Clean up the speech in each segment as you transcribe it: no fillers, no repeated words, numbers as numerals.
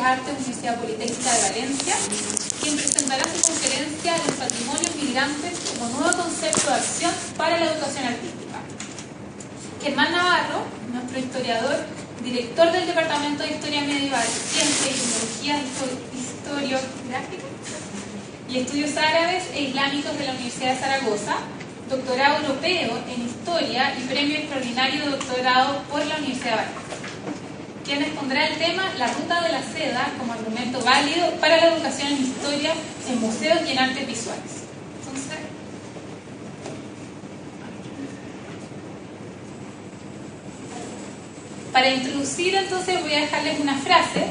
Artes, Universidad Politécnica de Valencia, quien presentará su conferencia Los patrimonios migrantes como nuevo concepto de acción para la educación artística. Germán Navarro, nuestro historiador, director del Departamento de Historia Medieval, Ciencia y Tecnología Historiográfica y Estudios Árabes e Islámicos de la Universidad de Zaragoza, doctorado europeo en Historia y premio extraordinario de doctorado por la Universidad de Valencia, quien expondrá el tema La Ruta de la Seda como argumento válido para la educación en historia en museos y en artes visuales. Entonces, para introducir, entonces, voy a dejarles una frase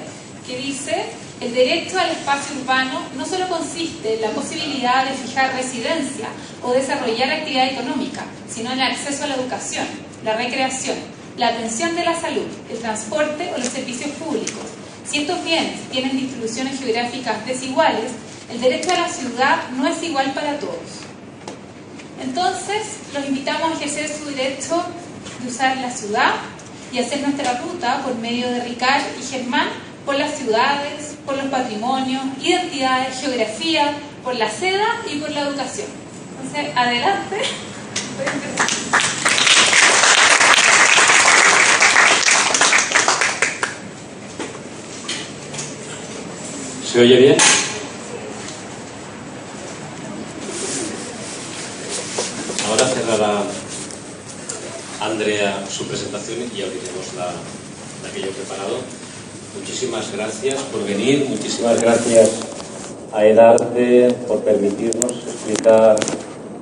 que dice: el derecho al espacio urbano no solo consiste en la posibilidad de fijar residencia o desarrollar actividad económica, sino en el acceso a la educación, la recreación, la atención de la salud, el transporte o los servicios públicos. Si estos bienes tienen distribuciones geográficas desiguales, el derecho a la ciudad no es igual para todos. Entonces, los invitamos a ejercer su derecho de usar la ciudad y hacer nuestra ruta por medio de Ricard y Germán por las ciudades, por los patrimonios, identidades, geografía, por la seda y por la educación. Entonces, adelante. ¿Se oye bien? Ahora cerrará Andrea su presentación y abriremos la que yo he preparado. Muchísimas gracias por venir, muchísimas gracias a EDARTE por permitirnos explicar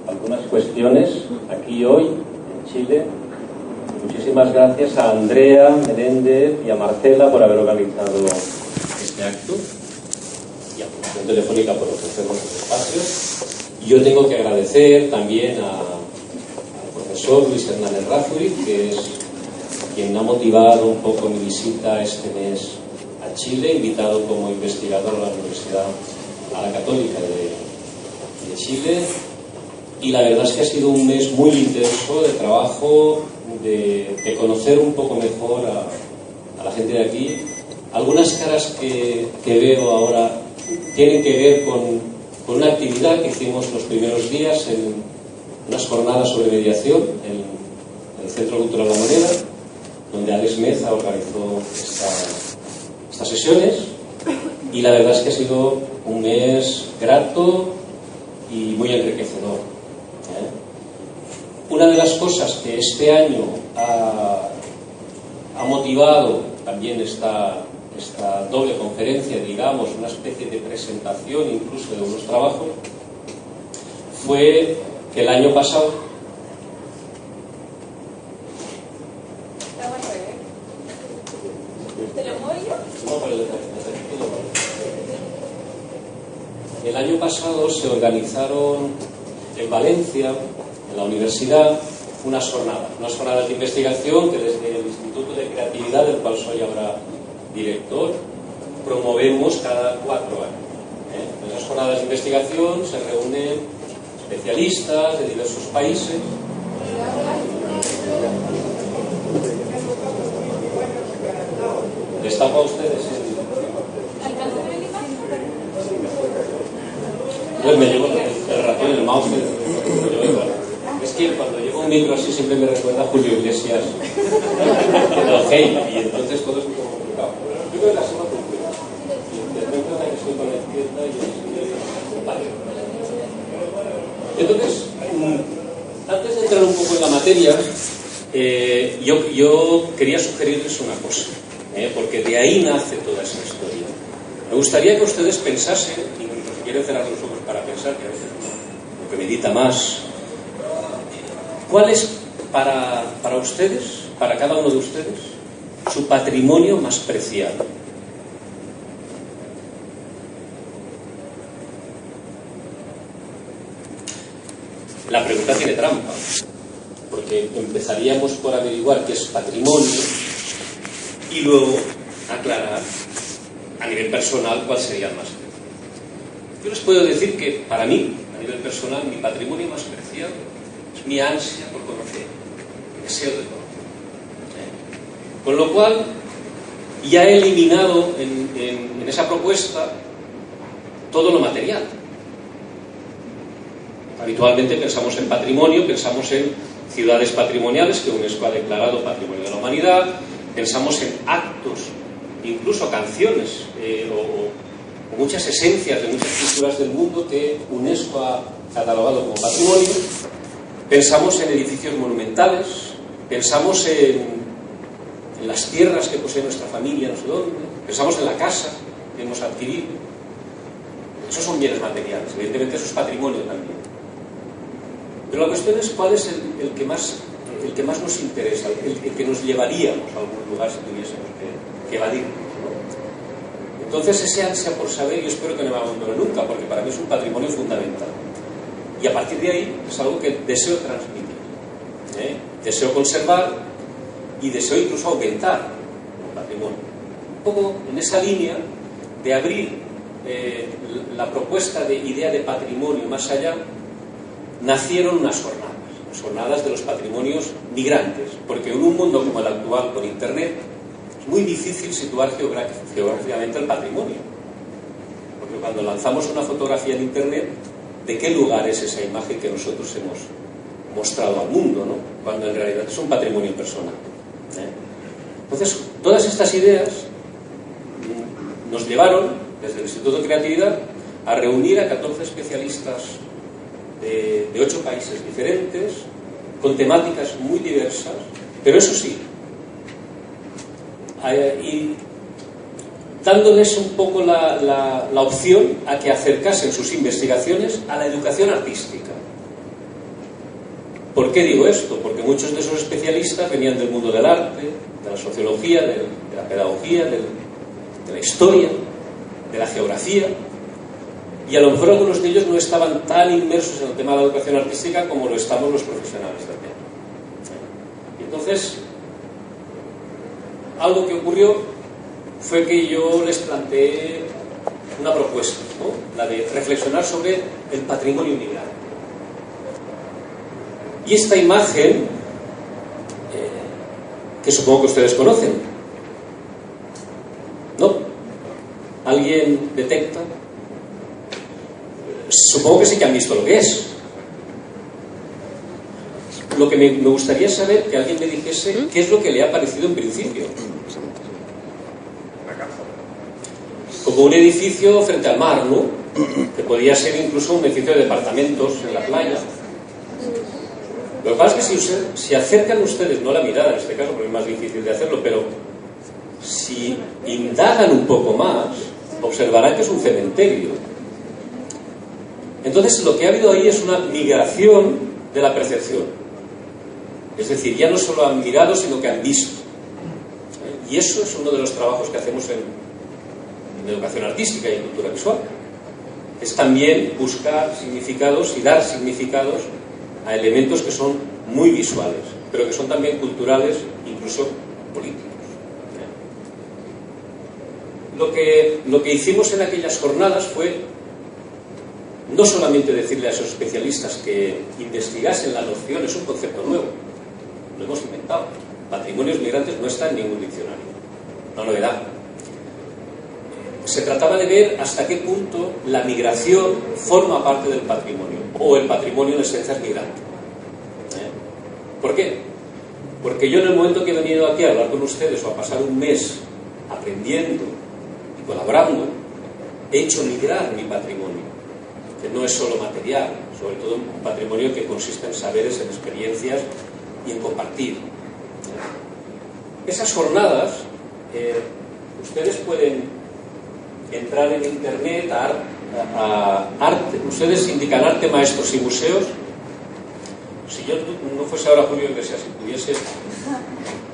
algunas cuestiones aquí hoy, en Chile. Muchísimas gracias a Andrea Menéndez y a Marcela por haber organizado este acto y a Fundación Telefónica por ofrecernos los espacios. Y yo tengo que agradecer también al profesor Luis Hernández Razuri, que es quien ha motivado un poco mi visita este mes a Chile, invitado como investigador a la Universidad Católica de Chile. Y la verdad es que ha sido un mes muy intenso de trabajo, de conocer un poco mejor a la gente de aquí. Algunas caras que veo ahora tienen que ver con una actividad que hicimos los primeros días en unas jornadas sobre mediación en el Centro Cultural La Moneda, donde Alex Meza organizó estas sesiones, y la verdad es que ha sido un mes grato y muy enriquecedor. Una de las cosas que este año ha motivado también esta doble conferencia, digamos, una especie de presentación incluso de unos trabajos, fue que el año pasado se organizaron en Valencia, en la universidad, unas jornadas de investigación que desde el Instituto de Creatividad, del cual soy ahora director, promovemos cada 4 años. En esas jornadas de investigación se reúnen especialistas de diversos países. ¿Les tapo a ustedes? Pues me llevo el ratón, el mouse. Es que cuando llevo un micro así siempre me recuerda a Julio Iglesias el hey, y entonces todo es muy complicado. Yo creo que la semana completa. Interpreto la que estoy con la izquierda y el... Vale. Entonces, antes de entrar un poco en la materia, yo quería sugerirles una cosa, porque de ahí nace toda esa historia. Me gustaría que ustedes pensasen, incluso si quieren cerrar los ojos para pensar, que a veces lo que medita más, ¿cuál es para ustedes, para cada uno de ustedes, su patrimonio más preciado? La pregunta tiene trampa, porque empezaríamos por averiguar qué es patrimonio y luego aclarar a nivel personal cuál sería el más preciado. Yo les puedo decir que para mí, a nivel personal, mi patrimonio más preciado es mi ansia por conocer, mi deseo de conocer. Con lo cual, y ha eliminado en esa propuesta todo lo material. Habitualmente pensamos en patrimonio, pensamos en ciudades patrimoniales que UNESCO ha declarado Patrimonio de la Humanidad, pensamos en actos, incluso canciones o muchas esencias de muchas culturas del mundo que UNESCO ha catalogado como patrimonio. Pensamos en edificios monumentales, pensamos en las tierras que posee nuestra familia, no sé dónde, pensamos en la casa que hemos adquirido. Esos son bienes materiales, evidentemente eso es patrimonio también. Pero la cuestión es cuál es el que más nos interesa, el que nos llevaríamos a algún lugar si tuviésemos que evadir, ¿no? Entonces ese ansia por saber, yo espero que no me abandone nunca, porque para mí es un patrimonio fundamental. Y a partir de ahí es algo que deseo transmitir, deseo conservar y deseo incluso aumentar el patrimonio. Un poco en esa línea de abrir la propuesta de idea de patrimonio más allá, nacieron unas jornadas de los patrimonios migrantes, porque en un mundo como el actual con Internet es muy difícil situar geográficamente el patrimonio, porque cuando lanzamos una fotografía en Internet, ¿de qué lugar es esa imagen que nosotros hemos mostrado al mundo, ¿no? Cuando en realidad es un patrimonio personal, Entonces, todas estas ideas nos llevaron, desde el Instituto de Creatividad, a reunir a 14 especialistas de 8 países diferentes, con temáticas muy diversas, pero eso sí, y dándoles un poco la opción a que acercasen sus investigaciones a la educación artística. ¿Por qué digo esto? Porque muchos de esos especialistas venían del mundo del arte, de la sociología, de la pedagogía, de la historia, de la geografía, y a lo mejor algunos de ellos no estaban tan inmersos en el tema de la educación artística como lo estamos los profesionales también. Y entonces, algo que ocurrió fue que yo les planteé una propuesta, ¿no? La de reflexionar sobre el patrimonio migrante. Y esta imagen, que supongo que ustedes conocen, ¿no? ¿Alguien detecta? Supongo que sí que han visto lo que es. Lo que me gustaría saber, que alguien me dijese qué es lo que le ha parecido en principio. Como un edificio frente al mar, ¿no? Que podía ser incluso un edificio de departamentos en la playa. Lo que pasa es que si acercan ustedes, no la mirada en este caso, porque es más difícil de hacerlo, pero si indagan un poco más, observarán que es un cementerio. Entonces lo que ha habido ahí es una migración de la percepción. Es decir, ya no solo han mirado, sino que han visto. Y eso es uno de los trabajos que hacemos en educación artística y en cultura visual. Es también buscar significados y dar significados a elementos que son muy visuales, pero que son también culturales, incluso políticos. Lo que hicimos en aquellas jornadas fue no solamente decirle a esos especialistas que investigasen la noción, es un concepto nuevo, lo hemos inventado. Patrimonios migrantes no está en ningún diccionario, una novedad. Se trataba de ver hasta qué punto la migración forma parte del patrimonio, o el patrimonio en esencia es migrante. ¿Por qué? Porque yo en el momento que he venido aquí a hablar con ustedes o a pasar un mes aprendiendo y colaborando, he hecho migrar mi patrimonio, que no es solo material, sobre todo un patrimonio que consiste en saberes, en experiencias y en compartir. Esas jornadas, ustedes pueden entrar en internet a arte, ustedes indican arte, maestros y museos. Si yo no fuese ahora Julio Iglesias, si pudiese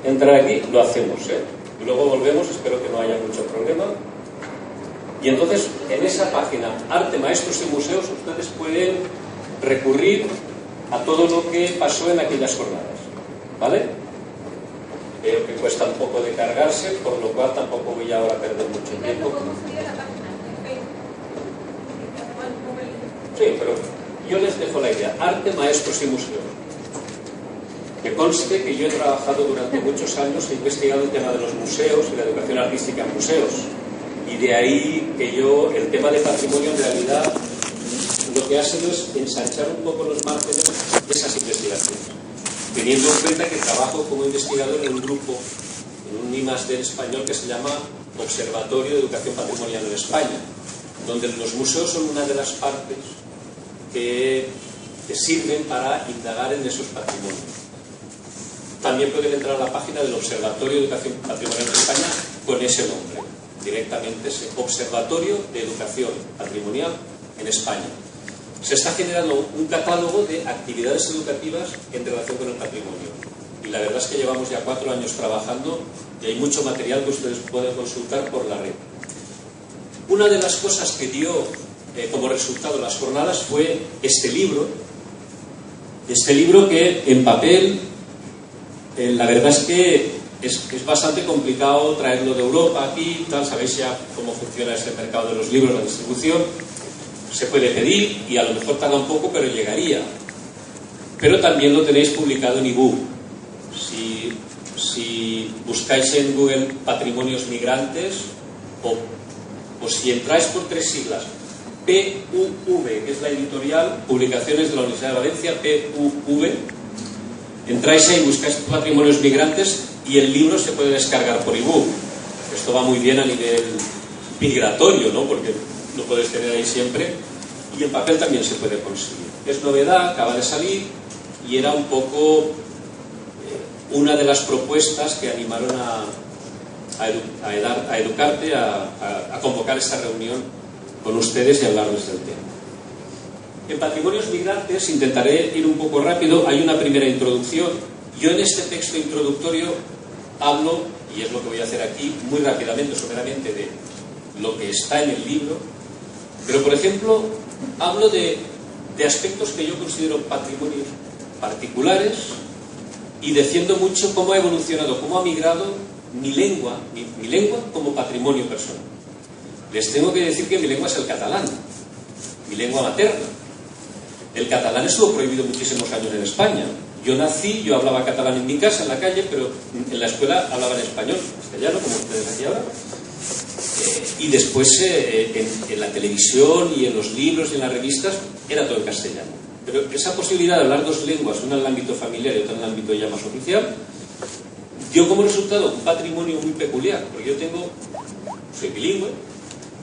entrar aquí, lo hacemos, y luego volvemos, espero que no haya mucho problema. Y entonces, en esa página, Arte, Maestros y Museos, ustedes pueden recurrir a todo lo que pasó en aquellas jornadas, ¿vale? Veo que cuesta un poco de cargarse, por lo cual tampoco voy ahora a perder mucho tiempo. Sí, pero yo les dejo la idea. Arte, Maestros y Museos. Que conste que yo he trabajado durante muchos años, he investigado el tema de los museos y la educación artística en museos. Y de ahí que yo, el tema de patrimonio en realidad, lo que ha sido es ensanchar un poco los márgenes de esas investigaciones. Teniendo en cuenta que trabajo como investigador en un grupo, en un I+D español que se llama Observatorio de Educación Patrimonial en España, donde los museos son una de las partes que sirven para indagar en esos patrimonios. También pueden entrar a la página del Observatorio de Educación Patrimonial en España con ese nombre, directamente ese Observatorio de Educación Patrimonial en España. Se está generando un catálogo de actividades educativas en relación con el patrimonio. Y la verdad es que llevamos ya 4 años trabajando y hay mucho material que ustedes pueden consultar por la red. Una de las cosas que dio como resultado las jornadas fue este libro que en papel, la verdad es que es bastante complicado traerlo de Europa aquí, tal, sabéis ya cómo funciona este mercado de los libros, la distribución. Se puede pedir y a lo mejor tarda un poco, pero llegaría. Pero también lo tenéis publicado en ebook. Si buscáis en Google Patrimonios Migrantes o si entráis por 3 siglas, PUV, que es la editorial, Publicaciones de la Universidad de Valencia, PUV, entráis ahí, buscáis Patrimonios Migrantes y el libro se puede descargar por ebook. Esto va muy bien a nivel migratorio, ¿no? Porque lo puedes tener ahí siempre, y en papel también se puede conseguir. Es novedad, acaba de salir y era un poco una de las propuestas que animaron a Educarte a convocar esta reunión con ustedes y hablarles del tema. En Patrimonios Migrantes intentaré ir un poco rápido. Hay una primera introducción. Yo en este texto introductorio hablo, y es lo que voy a hacer aquí, muy rápidamente, someramente, de lo que está en el libro. Pero, por ejemplo, hablo de aspectos que yo considero patrimonios particulares y defiendo mucho cómo ha evolucionado, cómo ha migrado mi lengua como patrimonio personal. Les tengo que decir que mi lengua es el catalán, mi lengua materna. El catalán estuvo prohibido muchísimos años en España. Yo nací, yo hablaba catalán en mi casa, en la calle, pero en la escuela hablaba en español, castellano, como ustedes aquí ahora. Y después en la televisión y en los libros y en las revistas era todo en castellano. Pero esa posibilidad de hablar 2 lenguas, una en el ámbito familiar y otra en el ámbito ya más oficial, dio como resultado un patrimonio muy peculiar, porque soy bilingüe,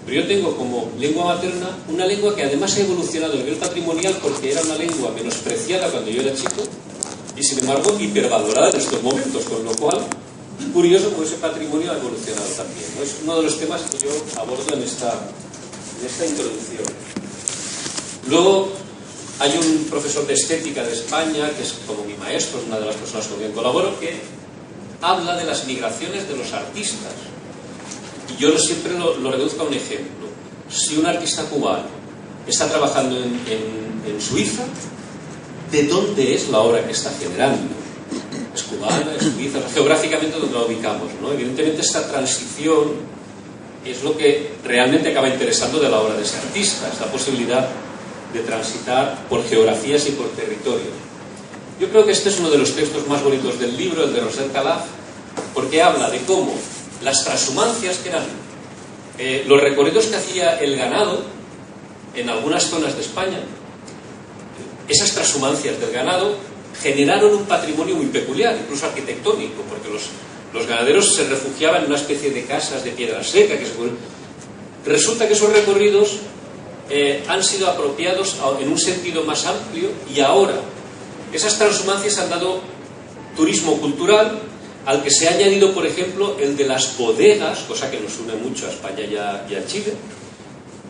pero yo tengo como lengua materna una lengua que además ha evolucionado a nivel patrimonial porque era una lengua menospreciada cuando yo era chico y sin embargo hipervalorada en estos momentos, con lo cual curioso cómo ese patrimonio ha evolucionado también, ¿no? Es uno de los temas que yo abordo en esta introducción. Luego hay un profesor de estética de España, que es como mi maestro, es una de las personas con quien colaboro, que habla de las migraciones de los artistas. Y yo siempre lo reduzco a un ejemplo. Si un artista cubano está trabajando en Suiza, ¿de dónde es la obra que está generando? Es cubana, es suiza, geográficamente donde la ubicamos, ¿no? Evidentemente esta transición es lo que realmente acaba interesando de la obra de ese artista, esta posibilidad de transitar por geografías y por territorios. Yo creo que este es uno de los textos más bonitos del libro, el de Roser Calaf, porque habla de cómo las transhumancias, que eran los recorridos que hacía el ganado en algunas zonas de España, esas transhumancias del ganado generaron un patrimonio muy peculiar, incluso arquitectónico, porque los ganaderos se refugiaban en una especie de casas de piedra seca. Resulta que esos recorridos han sido apropiados en un sentido más amplio y ahora esas transhumancias han dado turismo cultural, al que se ha añadido, por ejemplo, el de las bodegas, cosa que nos une mucho a España y a Chile,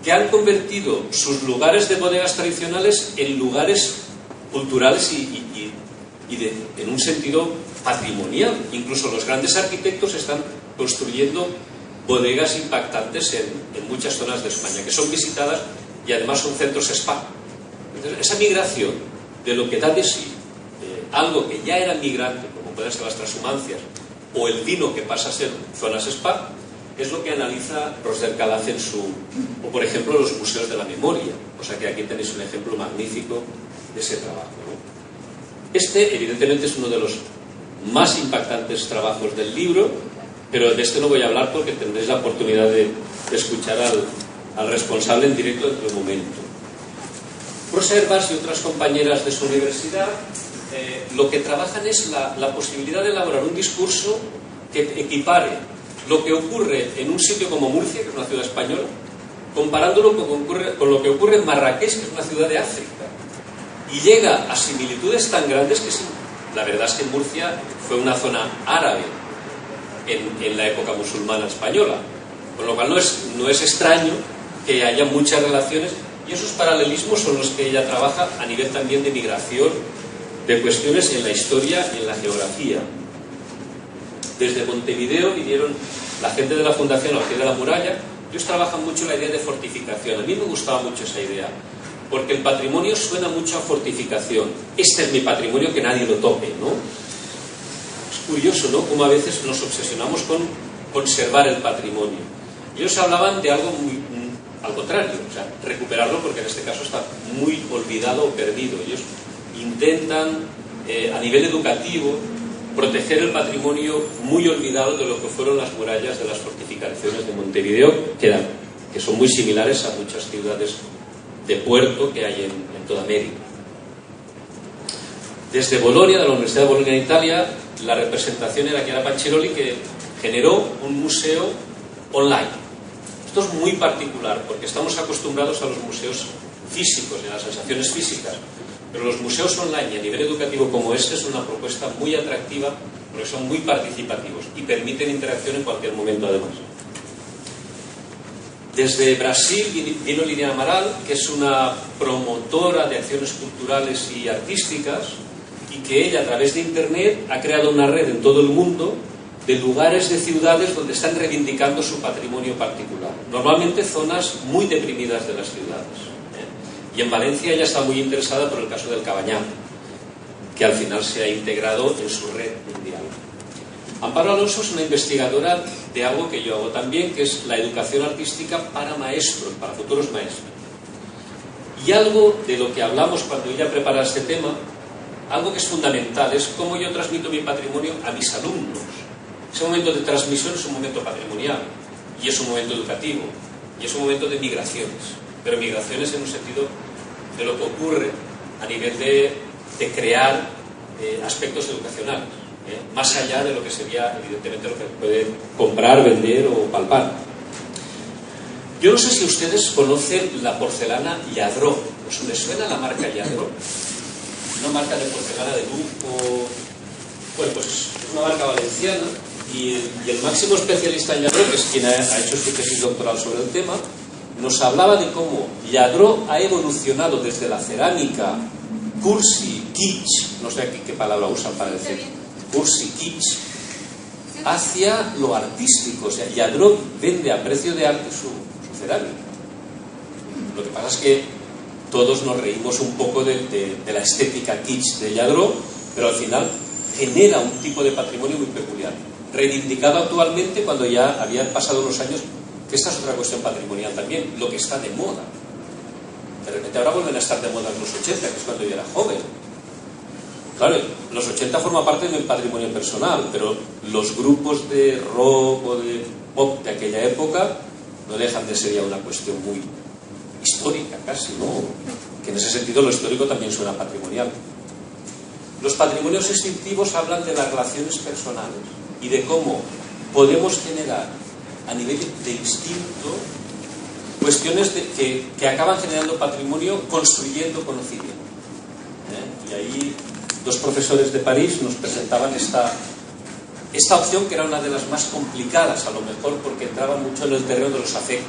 que han convertido sus lugares de bodegas tradicionales en lugares culturales en un sentido patrimonial. Incluso los grandes arquitectos están construyendo bodegas impactantes en muchas zonas de España, que son visitadas y además son centros spa. Entonces, esa migración de lo que da de sí algo que ya era migrante, como pueden ser las transhumancias o el vino que pasa a ser zonas spa, es lo que analiza Roser Calaf o por ejemplo los museos de la memoria. O sea que aquí tenéis un ejemplo magnífico de ese trabajo, ¿no? Este, evidentemente, es uno de los más impactantes trabajos del libro, pero de este no voy a hablar porque tendréis la oportunidad de escuchar al responsable en directo dentro de un momento. Rosa Hervás y otras compañeras de su universidad lo que trabajan es la posibilidad de elaborar un discurso que equipare lo que ocurre en un sitio como Murcia, que es una ciudad española, comparándolo con lo que ocurre en Marrakech, que es una ciudad de África. Y llega a similitudes tan grandes que la verdad es que Murcia fue una zona árabe en la época musulmana española, con lo cual no es extraño que haya muchas relaciones, y esos paralelismos son los que ella trabaja a nivel también de migración, de cuestiones en la historia y en la geografía. Desde Montevideo vinieron la gente de la Fundación Al Pie de la Muralla. Ellos trabajan mucho la idea de fortificación. A mí me gustaba mucho esa idea, porque el patrimonio suena mucho a fortificación. Este es mi patrimonio, que nadie lo toque, ¿no? Es curioso, ¿no?, cómo a veces nos obsesionamos con conservar el patrimonio. Ellos hablaban de algo al contrario, o sea, recuperarlo, porque en este caso está muy olvidado o perdido. Ellos intentan, a nivel educativo, proteger el patrimonio muy olvidado de lo que fueron las murallas de las fortificaciones de Montevideo, que son muy similares a muchas ciudades de puerto que hay en toda América. Desde Bolonia, de la Universidad de Bolonia en Italia, la representación era Chiara Panciroli, que generó un museo online. Esto es muy particular porque estamos acostumbrados a los museos físicos y a las sensaciones físicas, pero los museos online y a nivel educativo como este es una propuesta muy atractiva porque son muy participativos y permiten interacción en cualquier momento, además. Desde Brasil vino Liliana Amaral, que es una promotora de acciones culturales y artísticas, y que ella, a través de Internet, ha creado una red en todo el mundo de lugares, de ciudades donde están reivindicando su patrimonio particular. Normalmente zonas muy deprimidas de las ciudades. Y en Valencia ella está muy interesada por el caso del Cabanyal, que al final se ha integrado en su red mundial. Amparo Alonso es una investigadora de algo que yo hago también, que es la educación artística para maestros, para futuros maestros. Y algo de lo que hablamos cuando ella prepara este tema, algo que es fundamental, es cómo yo transmito mi patrimonio a mis alumnos. Ese momento de transmisión es un momento patrimonial, y es un momento educativo, y es un momento de migraciones, pero migraciones en un sentido de lo que ocurre a nivel de crear aspectos educacionales, más allá de lo que sería evidentemente lo que puede comprar, vender o palpar. Yo no sé si ustedes conocen la porcelana Lladró. ¿Os les suena la marca Lladró? Una marca de porcelana de lujo. Bueno, pues es una marca valenciana, y el máximo especialista en Lladró, que es quien ha hecho su tesis doctoral sobre el tema, nos hablaba de cómo Lladró ha evolucionado desde la cerámica cursi, kitsch, no sé aquí qué palabra usan para decir, cursi, kitsch, hacia lo artístico. O sea, Lladró vende a precio de arte su cerámica. Lo que pasa es que todos nos reímos un poco de la estética kitsch de Lladró, pero al final genera un tipo de patrimonio muy peculiar, reivindicado actualmente cuando ya habían pasado los años, que esta es otra cuestión patrimonial también, lo que está de moda. De repente ahora vuelven a estar de moda en los 80, que es cuando yo era joven. Claro, los 80 forma parte de mi patrimonio personal, pero los grupos de rock o de pop de aquella época no dejan de ser ya una cuestión muy histórica casi, ¿no? Que en ese sentido lo histórico también suena patrimonial. Los patrimonios instintivos hablan de las relaciones personales y de cómo podemos generar a nivel de instinto cuestiones que acaban generando patrimonio construyendo conocimiento. Y ahí dos profesores de París nos presentaban esta opción, que era una de las más complicadas a lo mejor porque entraba mucho en el terreno de los afectos.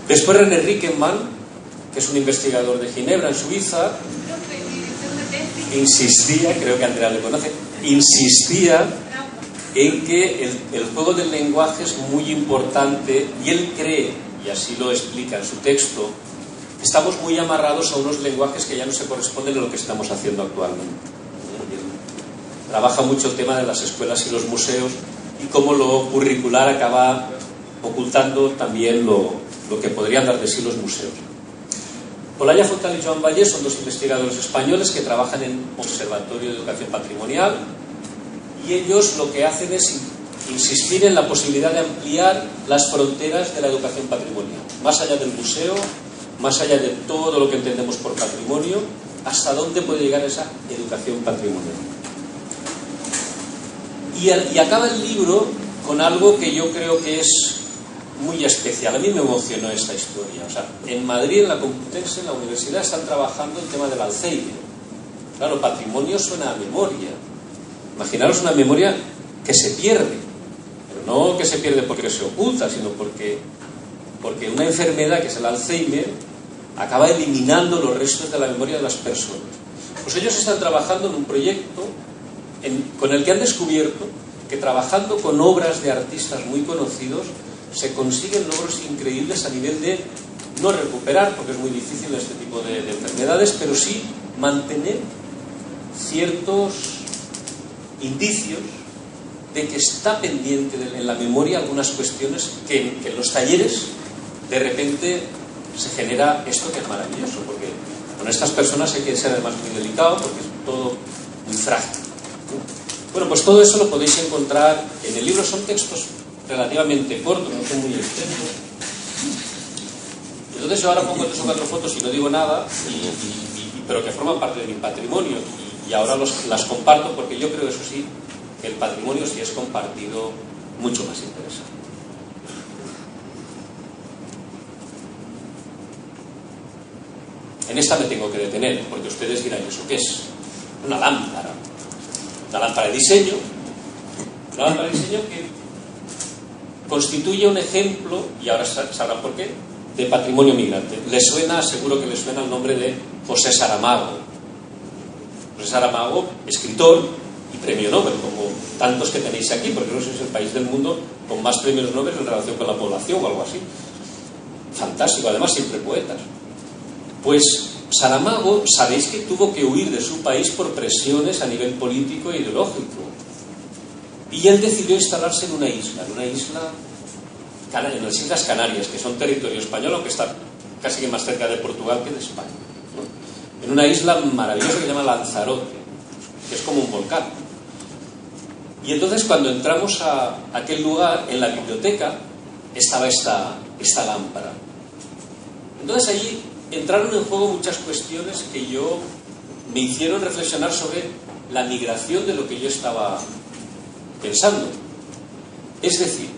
Después René Rickenmann, que es un investigador de Ginebra, en Suiza, insistía, creo que Andrea le conoce, insistía en que el juego del lenguaje es muy importante, y él cree, y así lo explica en su texto, estamos muy amarrados a unos lenguajes que ya no se corresponden a lo que estamos haciendo actualmente. Trabaja mucho el tema de las escuelas y los museos y cómo lo curricular acaba ocultando también lo que podrían dar de sí los museos. Olaya Fontal y Joan Valle son dos investigadores españoles que trabajan en Observatorio de Educación Patrimonial, y ellos lo que hacen es insistir en la posibilidad de ampliar las fronteras de la educación patrimonial, más allá del museo, más allá de todo lo que entendemos por patrimonio, hasta dónde puede llegar esa educación patrimonial. Y acaba el libro con algo que yo creo que es muy especial. A mí me emocionó esta historia. O sea, en Madrid, en la Complutense, en la universidad, están trabajando el tema del Alzheimer. Claro, patrimonio suena a memoria. Imaginaros una memoria que se pierde, pero no que se pierde porque se oculta, sino porque una enfermedad, que es el Alzheimer, acaba eliminando los restos de la memoria de las personas. Pues ellos están trabajando en un proyecto con el que han descubierto que, trabajando con obras de artistas muy conocidos, se consiguen logros increíbles a nivel de no recuperar, porque es muy difícil este tipo de enfermedades, pero sí mantener ciertos indicios de que está pendiente en la memoria algunas cuestiones que en los talleres de repente se genera esto, que es maravilloso, porque con estas personas hay que ser además muy delicado, porque es todo muy frágil. Bueno, pues todo eso lo podéis encontrar en el libro. Son textos relativamente cortos, no son muy extensos. Entonces yo ahora pongo 3 o 4 fotos y no digo nada, pero que forman parte de mi patrimonio, y ahora las comparto, porque yo creo, eso sí, que el patrimonio, si es compartido, mucho más interesante. En esta me tengo que detener, porque ustedes dirán, ¿eso qué es? Una lámpara. Una lámpara de diseño. Una lámpara de diseño que constituye un ejemplo, y ahora sabrán por qué, de patrimonio migrante. Les suena, seguro que les suena el nombre de José Saramago. José Saramago, escritor y premio Nobel, como tantos que tenéis aquí, porque no sé si es el país del mundo con más premios Nobel en relación con la población o algo así. Fantástico, además siempre poetas. Pues Saramago, sabéis que tuvo que huir de su país por presiones a nivel político e ideológico. Y él decidió instalarse en una isla, en las Islas Canarias, que son territorio español, aunque está casi que más cerca de Portugal que de España, ¿no? En una isla maravillosa que se llama Lanzarote, que es como un volcán. Y entonces, cuando entramos a aquel lugar, en la biblioteca estaba esta lámpara. Entonces allí entraron en juego muchas cuestiones que me hicieron reflexionar sobre la migración de lo que yo estaba pensando. Es decir,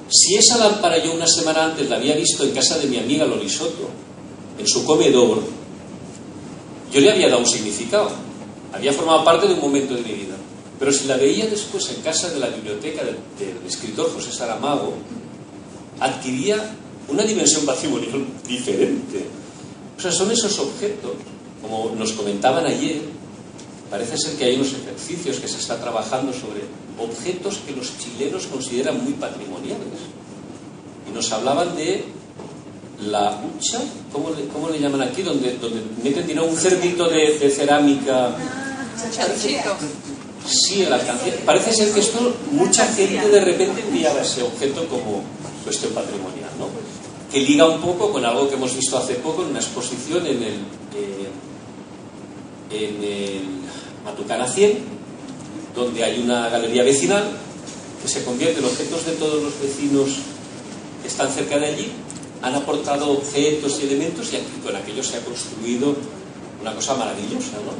si esa lámpara yo una semana antes la había visto en casa de mi amiga Loli Soto, en su comedor, yo le había dado un significado, había formado parte de un momento de mi vida. Pero si la veía después en casa de la biblioteca del escritor José Saramago, adquiría una dimensión patrimonial diferente. O sea, son esos objetos, como nos comentaban ayer, parece ser que hay unos ejercicios que se está trabajando sobre objetos que los chilenos consideran muy patrimoniales. Y nos hablaban de la hucha, ¿cómo le llaman aquí? Donde meten un cerdito de cerámica. Chanchito. Sí, el alcancía. Parece ser que esto, mucha gente de repente enviaba ese objeto como cuestión patrimonial, ¿no? Que liga un poco con algo que hemos visto hace poco en una exposición en el Matucana 100, donde hay una galería vecinal que se convierte en objetos de todos los vecinos que están cerca de allí. Han aportado objetos y elementos, y aquí con aquello se ha construido una cosa maravillosa, ¿no?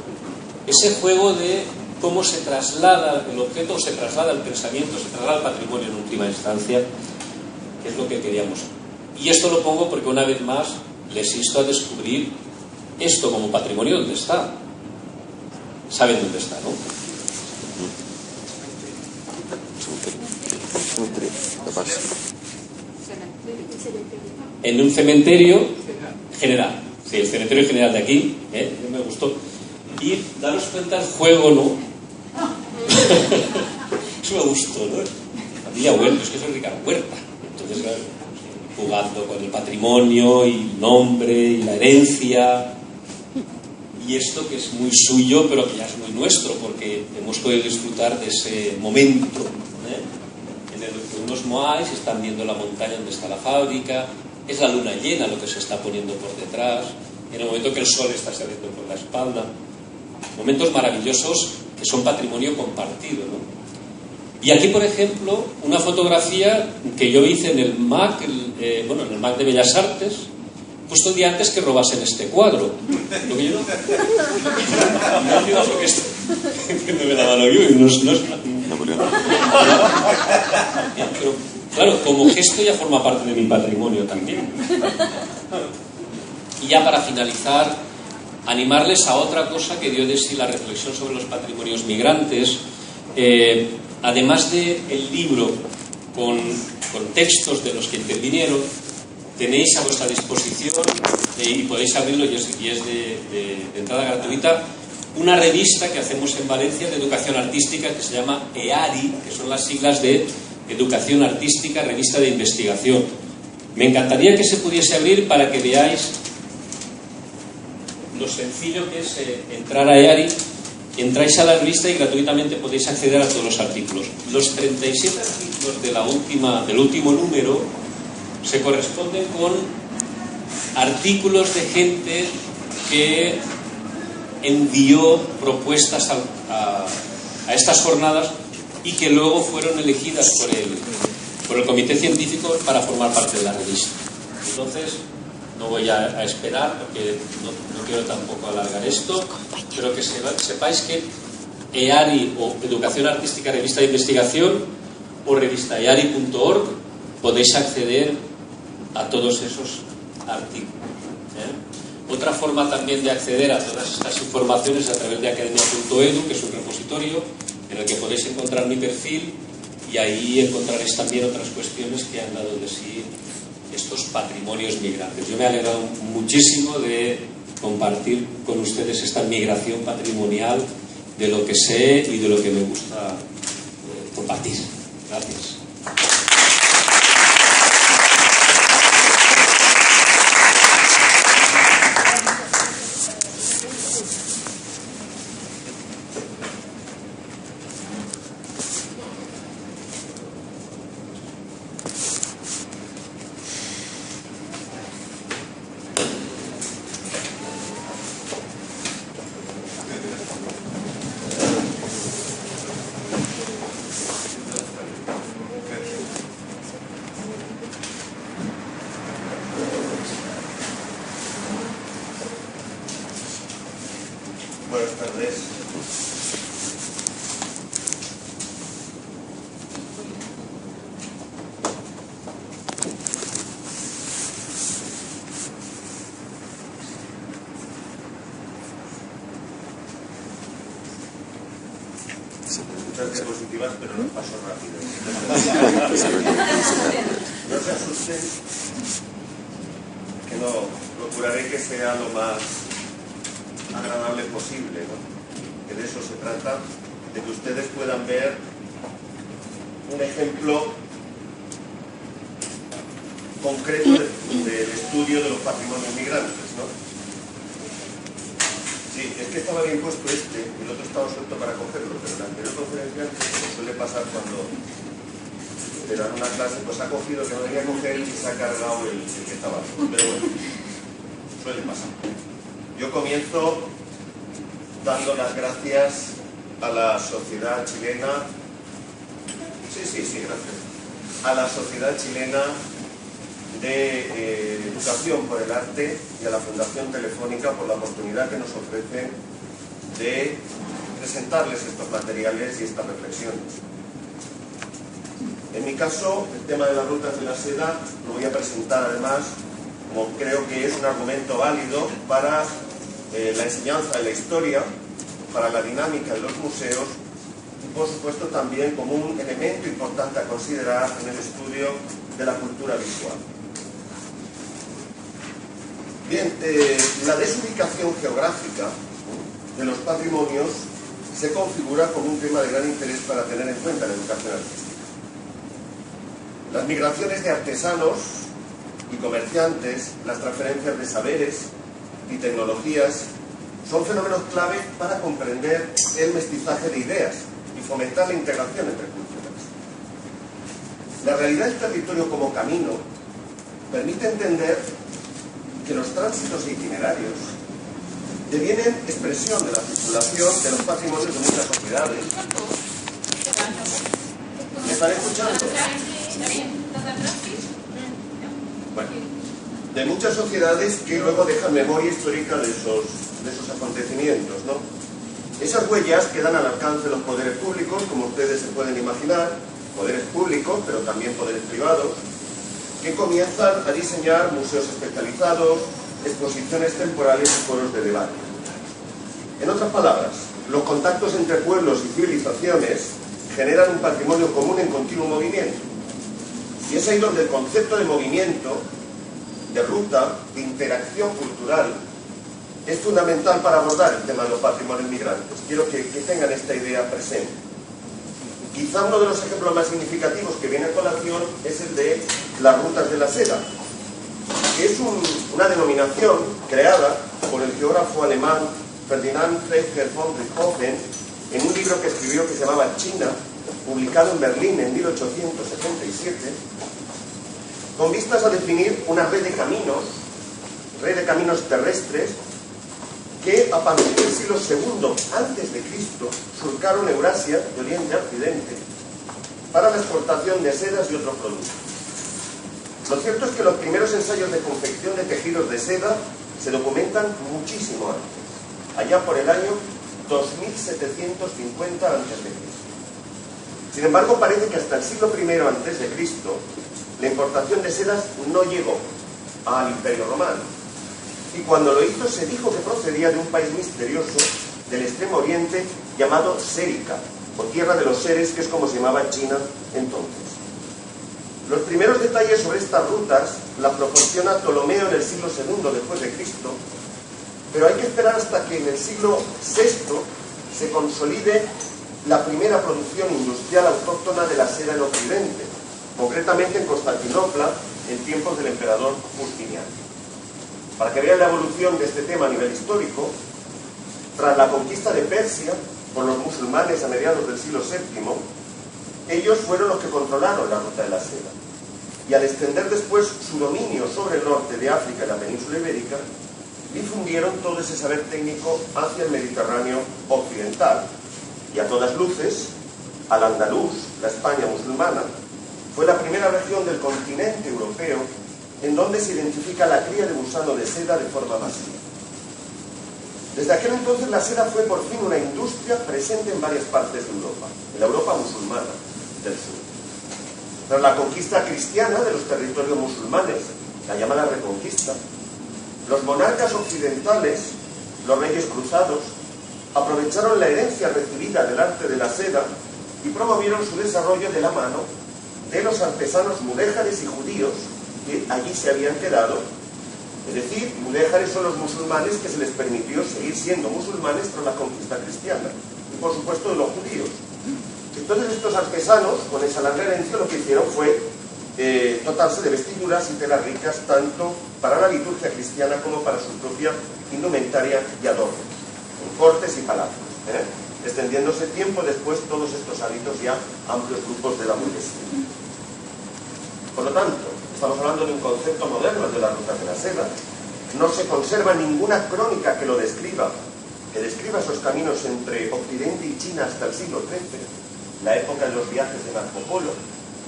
Ese juego de cómo se traslada el objeto, o se traslada el pensamiento, se traslada el patrimonio en última instancia, que es lo que queríamos. Y esto lo pongo porque, una vez más, les insto a descubrir esto como patrimonio. ¿Dónde está? Saben dónde está, ¿no? En un cementerio general. Sí, el cementerio general de aquí, me gustó. Y daros cuenta el juego, ¿no? Eso me gustó, ¿no? Familia Huerta, es que soy Ricardo Huerta. Entonces, claro, jugando con el patrimonio y el nombre y la herencia, y esto que es muy suyo, pero que ya es muy nuestro, porque hemos podido disfrutar de ese momento, en el que unos moais están viendo la montaña donde está la fábrica, es la luna llena lo que se está poniendo por detrás, en el momento que el sol está saliendo por la espalda. Momentos maravillosos que son patrimonio compartido, ¿no? Y aquí, por ejemplo, una fotografía que yo hice en el MAC, en el MAC de Bellas Artes, justo el día antes que robasen este cuadro. Lo que yo no entiendo lo que es que me la mano yo y no es Napoleón. Pero claro, como gesto ya forma parte de mi patrimonio también. Y ya para finalizar, animarles a otra cosa que dio de sí la reflexión sobre los patrimonios migrantes. Además del libro con textos de los que intervinieron, tenéis a vuestra disposición, y podéis abrirlo, y es de entrada gratuita, una revista que hacemos en Valencia de educación artística que se llama EARI, que son las siglas de Educación Artística, Revista de Investigación. Me encantaría que se pudiese abrir para que veáis lo sencillo que es entrar a EARI. Entráis a la revista y gratuitamente podéis acceder a todos los artículos. Los 37 artículos del último número se corresponden con artículos de gente que envió propuestas a estas jornadas y que luego fueron elegidas por el comité científico para formar parte de la revista. Entonces, no voy a esperar porque no quiero tampoco alargar esto, pero que sepáis que EARI o Educación Artística Revista de Investigación o revistaeari.org podéis acceder a todos esos artículos. Otra forma también de acceder a todas estas informaciones es a través de academia.edu, que es un repositorio en el que podéis encontrar mi perfil y ahí encontraréis también otras cuestiones que han dado de sí estos patrimonios migrantes. Yo me he alegrado muchísimo de compartir con ustedes esta migración patrimonial de lo que sé y de lo que me gusta compartir. Gracias. Buenas tardes. Muchas diapositivas, pero los paso rápido. No se asusten, que no procuraré que sea lo más agradable posible, ¿no? Que de eso se trata, de que ustedes puedan ver un ejemplo concreto del estudio de los patrimonios migrantes, ¿no? Sí, es que estaba bien puesto este y el otro estaba suelto para cogerlo, pero en la anterior conferencia suele pasar cuando te dan una clase, pues ha cogido que no debía coger y se ha cargado el que estaba. Pero bueno, suele pasar. Yo comienzo dando las gracias a la sociedad chilena, gracias, a la sociedad chilena de Educación por el Arte y a la Fundación Telefónica por la oportunidad que nos ofrecen de presentarles estos materiales y estas reflexiones. En mi caso, el tema de las rutas de la seda lo voy a presentar además como creo que es un argumento válido para la enseñanza de la historia, para la dinámica de los museos y por supuesto también como un elemento importante a considerar en el estudio de la cultura visual. Bien, la desubicación geográfica de los patrimonios se configura como un tema de gran interés para tener en cuenta en la educación artística. Las migraciones de artesanos y comerciantes, las transferencias de saberes y tecnologías son fenómenos clave para comprender el mestizaje de ideas y fomentar la integración entre culturas. La realidad del territorio como camino permite entender que los tránsitos e itinerarios devienen expresión de la circulación de los patrimonios de muchas sociedades. ¿Me están escuchando? Bueno, de muchas sociedades que luego dejan memoria histórica de esos acontecimientos, ¿no? Esas huellas quedan al alcance de los poderes públicos, como ustedes se pueden imaginar, poderes públicos, pero también poderes privados, que comienzan a diseñar museos especializados, exposiciones temporales y foros de debate. En otras palabras, los contactos entre pueblos y civilizaciones generan un patrimonio común en continuo movimiento. Y es ahí donde el concepto de movimiento, de ruta, de interacción cultural, es fundamental para abordar el tema de los patrimonios migrantes. Quiero que tengan esta idea presente. Quizá uno de los ejemplos más significativos que viene a colación es el de las rutas de la seda, que es una denominación creada por el geógrafo alemán Ferdinand Freiherr von Richthofen en un libro que escribió que se llamaba China, publicado en Berlín en 1877, con vistas a definir una red de caminos terrestres que a partir del siglo II a.C. surcaron Eurasia de oriente a occidente para la exportación de sedas y otros productos. Lo cierto es que los primeros ensayos de confección de tejidos de seda se documentan muchísimo antes, allá por el año 2750 a.C. Sin embargo, parece que hasta el siglo I a.C. la importación de sedas no llegó al Imperio Romano. Y cuando lo hizo se dijo que procedía de un país misterioso del Extremo Oriente llamado Sérica, o Tierra de los Seres, que es como se llamaba China entonces. Los primeros detalles sobre estas rutas las proporciona Ptolomeo en el siglo II después de Cristo, pero hay que esperar hasta que en el siglo VI se consolide la primera producción industrial autóctona de la seda en Occidente, concretamente en Constantinopla, en tiempos del emperador Justiniano. Para que vean la evolución de este tema a nivel histórico, tras la conquista de Persia por los musulmanes a mediados del siglo VII, ellos fueron los que controlaron la ruta de la seda. Y al extender después su dominio sobre el norte de África y la península ibérica, difundieron todo ese saber técnico hacia el Mediterráneo occidental. Y a todas luces, Al-Andalus, la España musulmana, fue la primera región del continente europeo en donde se identifica la cría de gusano de seda de forma masiva. Desde aquel entonces la seda fue por fin una industria presente en varias partes de Europa, en la Europa musulmana del sur. Tras la conquista cristiana de los territorios musulmanes, la llamada Reconquista, los monarcas occidentales, los reyes cruzados, aprovecharon la herencia recibida del arte de la seda y promovieron su desarrollo de la mano de los artesanos mudéjares y judíos que allí se habían quedado. Es decir, mudéjares son los musulmanes que se les permitió seguir siendo musulmanes tras la conquista cristiana, y por supuesto de los judíos. Entonces estos artesanos, con esa larga herencia, lo que hicieron fue dotarse de vestiduras y telas ricas tanto para la liturgia cristiana como para su propia indumentaria y adornos, en cortes y palacios, extendiéndose tiempo después todos estos hábitos ya a amplios grupos de la burguesía. Por lo tanto, estamos hablando de un concepto moderno de las rutas de la seda. No se conserva ninguna crónica que lo describa, esos caminos entre Occidente y China hasta el siglo XIII, la época de los viajes de Marco Polo,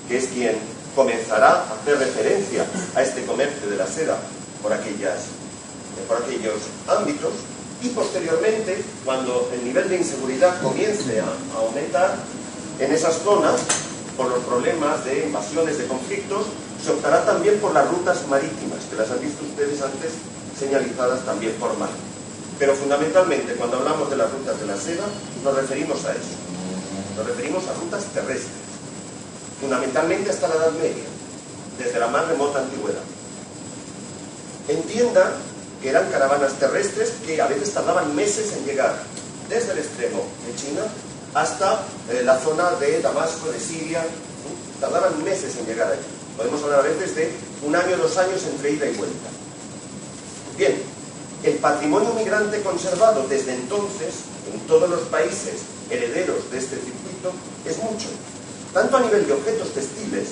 que es quien comenzará a hacer referencia a este comercio de la seda por aquellos ámbitos, y posteriormente, cuando el nivel de inseguridad comience a aumentar en esas zonas, por los problemas de invasiones, de conflictos, se optará también por las rutas marítimas, que las han visto ustedes antes señalizadas también por mar. Pero fundamentalmente, cuando hablamos de las rutas de la seda, nos referimos a eso. Nos referimos a rutas terrestres, fundamentalmente hasta la Edad Media, desde la más remota antigüedad. Entiendan que eran caravanas terrestres que a veces tardaban meses en llegar desde el extremo de China hasta la zona de Damasco, de Siria. Tardaban meses en llegar allí. Podemos hablar a veces de 1 año, 2 años entre ida y vuelta. Bien, el patrimonio migrante conservado desde entonces en todos los países herederos de este circuito es mucho, tanto a nivel de objetos textiles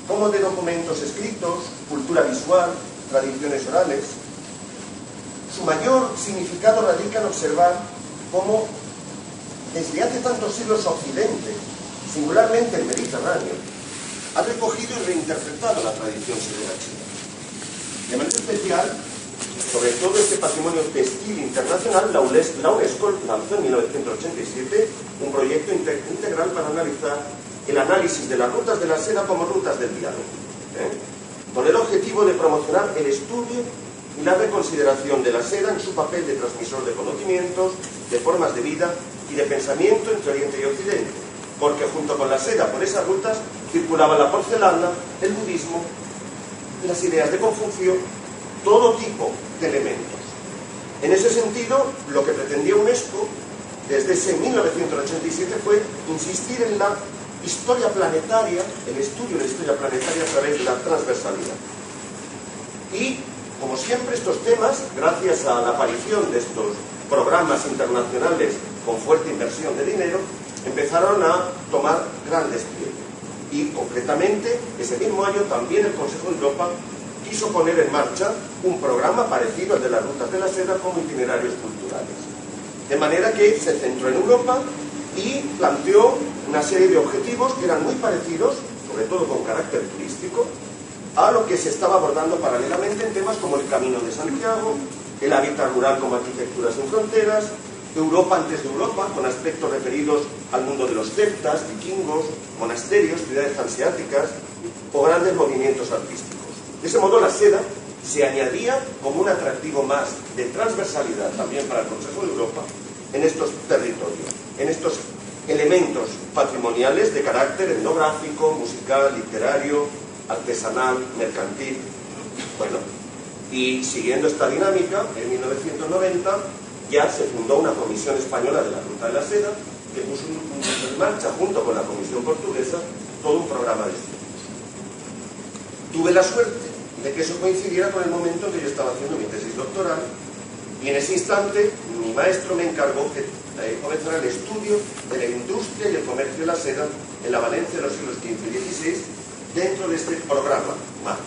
como de documentos escritos, cultura visual, tradiciones orales. Su mayor significado radica en observar cómo desde hace tantos siglos Occidente, singularmente el Mediterráneo, ha recogido y reinterpretado la tradición severa china. De manera especial, sobre todo este patrimonio textil internacional, la UNESCO lanzó en 1987 un proyecto integral para analizar el análisis de las rutas de la seda como rutas del diálogo, con el objetivo de promocionar el estudio y la reconsideración de la seda en su papel de transmisor de conocimientos, de formas de vida y de pensamiento entre Oriente y Occidente, porque junto con la seda por esas rutas circulaba la porcelana, el budismo, las ideas de Confucio, todo tipo de elementos. En ese sentido, lo que pretendía UNESCO desde ese 1987 fue insistir en la historia planetaria, el estudio de la historia planetaria a través de la transversalidad. Y, como siempre, estos temas, gracias a la aparición de estos programas internacionales con fuerte inversión de dinero, empezaron a tomar gran despliegue. Y, concretamente, ese mismo año también el Consejo de Europa quiso poner en marcha un programa parecido al de las rutas de la seda como itinerarios culturales. De manera que se centró en Europa y planteó una serie de objetivos que eran muy parecidos, sobre todo con carácter turístico, a lo que se estaba abordando paralelamente en temas como el Camino de Santiago, el hábitat rural como arquitectura sin fronteras, Europa antes de Europa, con aspectos referidos al mundo de los celtas, vikingos, monasterios, ciudades hanseáticas o grandes movimientos artísticos. De ese modo la seda se añadía como un atractivo más de transversalidad también para el Consejo de Europa en estos territorios, en estos elementos patrimoniales de carácter etnográfico, musical, literario, artesanal, mercantil. Bueno, y siguiendo esta dinámica, en 1990 ya se fundó una comisión española de la Ruta de la Seda que puso en marcha, junto con la comisión portuguesa, todo un programa de estudios. Tuve la suerte de que eso coincidiera con el momento en que yo estaba haciendo mi tesis doctoral, y en ese instante mi maestro me encargó que comenzara el estudio de la industria y el comercio de la seda en la Valencia de los siglos XV y XVI dentro de este programa marco.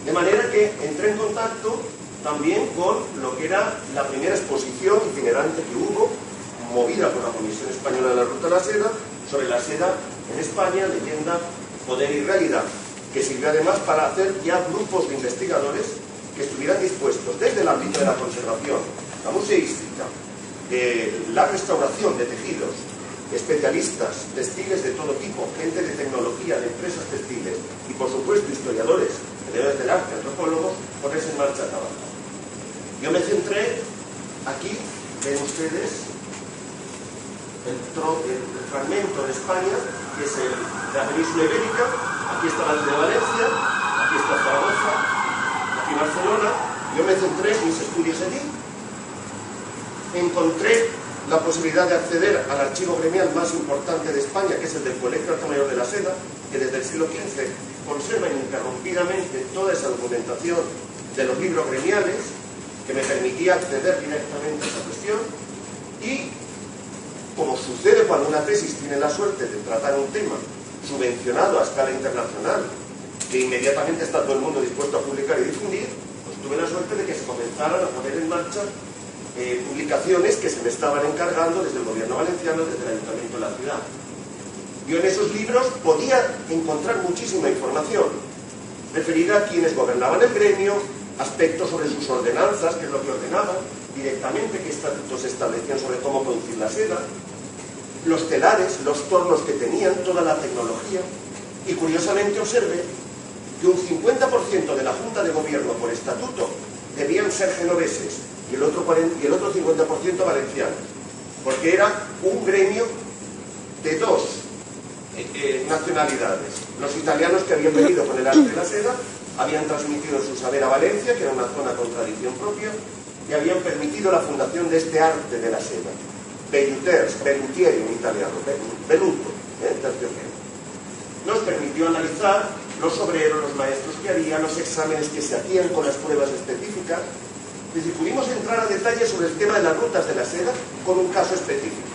De manera que entré en contacto también con lo que era la primera exposición itinerante que hubo, movida por la Comisión Española de la Ruta de la Seda, sobre la seda en España, leyenda, poder y realidad, que sirvió además para hacer ya grupos de investigadores que estuvieran dispuestos desde el ámbito de la conservación, la museística, la restauración de tejidos, especialistas, textiles de todo tipo, gente de tecnología, de empresas textiles y por supuesto historiadores, historiadores del arte, antropólogos, ponerse en marcha a trabajar. Yo me centré aquí, ven ustedes, el fragmento de España, que es de la península ibérica. Aquí está la de Valencia, aquí está Zaragoza, aquí Barcelona. Yo me centré en mis estudios allí. Encontré la posibilidad de acceder al archivo gremial más importante de España, que es el del Colegio Alto Mayor de la Seda, que desde el siglo XV conserva ininterrumpidamente toda esa documentación de los libros gremiales, que me permitía acceder directamente a esa cuestión. Y, como sucede cuando una tesis tiene la suerte de tratar un tema subvencionado a escala internacional, que inmediatamente está todo el mundo dispuesto a publicar y difundir, pues tuve la suerte de que se comenzaran a poner en marcha publicaciones que se me estaban encargando desde el gobierno valenciano, desde el ayuntamiento de la ciudad. Yo en esos libros podía encontrar muchísima información referida a quienes gobernaban el gremio, aspectos sobre sus ordenanzas, qué es lo que ordenaban directamente, qué estatutos establecían sobre cómo producir la seda, los telares, los tornos que tenían, toda la tecnología. Y curiosamente observé que un 50% de la Junta de Gobierno por estatuto debían ser genoveses y el otro 50% valencianos, porque era un gremio de dos nacionalidades. Los italianos, que habían venido con el arte de la seda, habían transmitido su saber a Valencia, que era una zona con tradición propia, y habían permitido la fundación de este arte de la seda. Bellutieri en italiano, velluto, terciopelo. Nos permitió analizar los obreros, los maestros que había, los exámenes que se hacían con las pruebas específicas. Es decir, pudimos entrar a detalle sobre el tema de las rutas de la seda con un caso específico.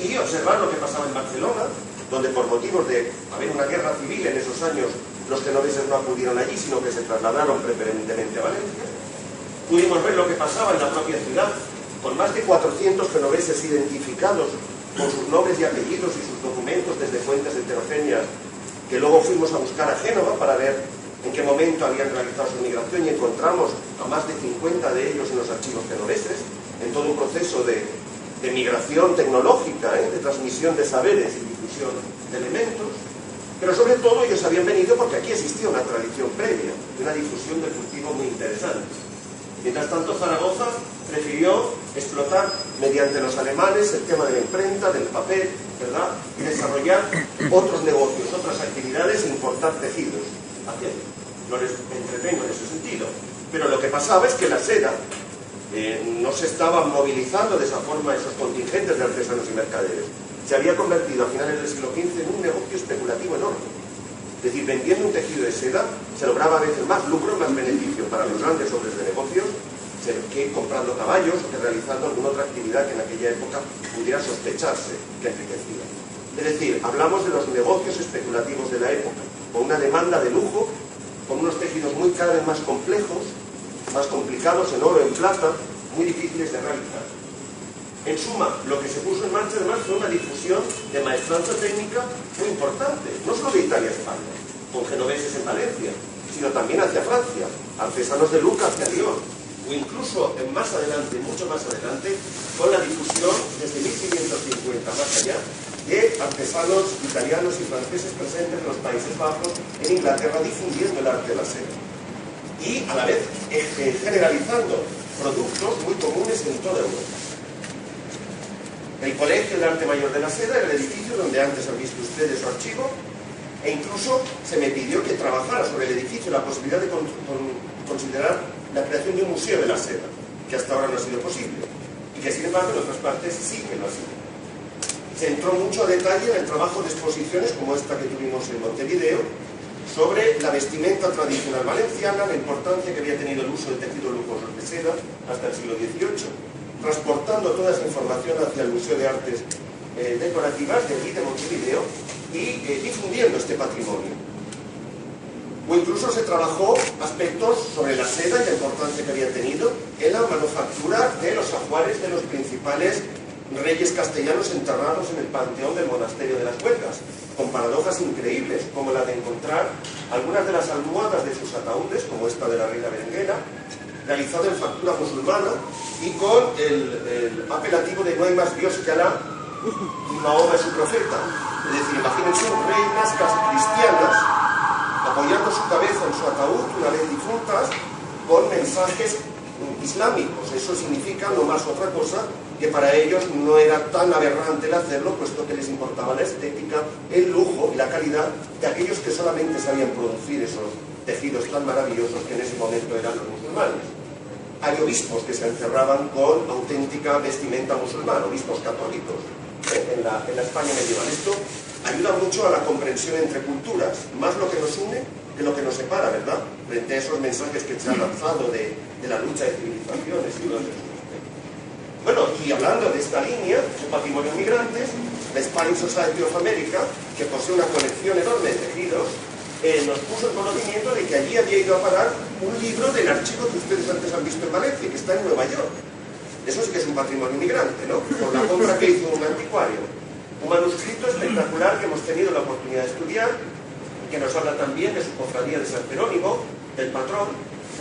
Y observar lo que pasaba en Barcelona, donde por motivos de haber una guerra civil en esos años los genoveses no acudieron allí, sino que se trasladaron preferentemente a Valencia. Pudimos ver lo que pasaba en la propia ciudad, con más de 400 genoveses identificados con sus nombres y apellidos y sus documentos desde fuentes heterogéneas, que luego fuimos a buscar a Génova para ver en qué momento habían realizado su migración, y encontramos a más de 50 de ellos en los archivos genoveses, en todo un proceso de migración tecnológica, de transmisión de saberes y difusión de elementos. Pero sobre todo ellos habían venido porque aquí existía una tradición previa, una difusión del cultivo muy interesante. Mientras tanto, Zaragoza prefirió explotar mediante los alemanes el tema de la imprenta, del papel, ¿verdad? Y desarrollar otros negocios, otras actividades e importar tejidos. No les entretengo en ese sentido. Pero lo que pasaba es que la seda no se estaban movilizando de esa forma esos contingentes de artesanos y mercaderes. Se había convertido a finales del siglo XV en un negocio especulativo enorme. Es decir, vendiendo un tejido de seda se lograba a veces más lucro, más beneficio para los grandes hombres de negocios que comprando caballos o que realizando alguna otra actividad que en aquella época pudiera sospecharse que enriquecía. Es decir, hablamos de los negocios especulativos de la época, con una demanda de lujo, con unos tejidos muy cada vez más complejos, más complicados en oro, en plata, muy difíciles de realizar. En suma, lo que se puso en marcha además fue una difusión de maestranza técnica muy importante, no solo de Italia a España, con genoveses en Valencia, sino también hacia Francia, artesanos de Lucca hacia Lyon, o incluso más adelante, mucho más adelante, con la difusión desde 1550 más allá, de artesanos italianos y franceses presentes en los Países Bajos, en Inglaterra, difundiendo el arte de la seda. Y a la vez generalizando productos muy comunes en toda Europa. El Colegio de Arte Mayor de la Seda era el edificio donde antes han visto ustedes su archivo, e incluso se me pidió que trabajara sobre el edificio la posibilidad de considerar la creación de un museo de la seda, que hasta ahora no ha sido posible, y que sin embargo en otras partes sí que lo ha sido. Se entró mucho a detalle en el trabajo de exposiciones como esta que tuvimos en Montevideo, sobre la vestimenta tradicional valenciana, la importancia que había tenido el uso del tejido lujoso de seda hasta el siglo XVIII, transportando toda esa información hacia el Museo de Artes Decorativas de aquí de Montevideo y difundiendo este patrimonio. O incluso se trabajó aspectos sobre la seda y la importancia que había tenido en la manufactura de los ajuares de los principales reyes castellanos enterrados en el panteón del monasterio de las Huelgas, con paradojas increíbles, como la de encontrar algunas de las almohadas de sus ataúdes, como esta de la reina Berenguera, realizada en factura musulmana y con el apelativo de no hay más Dios que Alá, y Mahoma es su profeta. Es decir, imagínense reinas cristianas apoyando su cabeza en su ataúd una vez difuntas con mensajes islámicos. Eso significa no más otra cosa que para ellos no era tan aberrante el hacerlo, puesto que les importaba la estética, el lujo y la calidad de aquellos que solamente sabían producir esos tejidos tan maravillosos que en ese momento eran los musulmanes. Hay obispos que se encerraban con auténtica vestimenta musulmana, obispos católicos, en la España medieval. Esto ayuda mucho a la comprensión entre culturas, más lo que nos une que lo que nos separa, ¿verdad? Frente a esos mensajes que se han lanzado de la lucha de civilizaciones y todo eso. Bueno, y hablando de esta línea de patrimonio migrantes, la Spanish Society of America, que posee una colección enorme de tejidos, nos puso en conocimiento de que allí había ido a parar un libro del archivo que ustedes antes han visto en Valencia, que está en Nueva York. Eso sí que es un patrimonio migrante, ¿no? Por la compra que hizo un anticuario. Un manuscrito espectacular que hemos tenido la oportunidad de estudiar, que nos habla también de su cofradía de San Jerónimo, del patrón,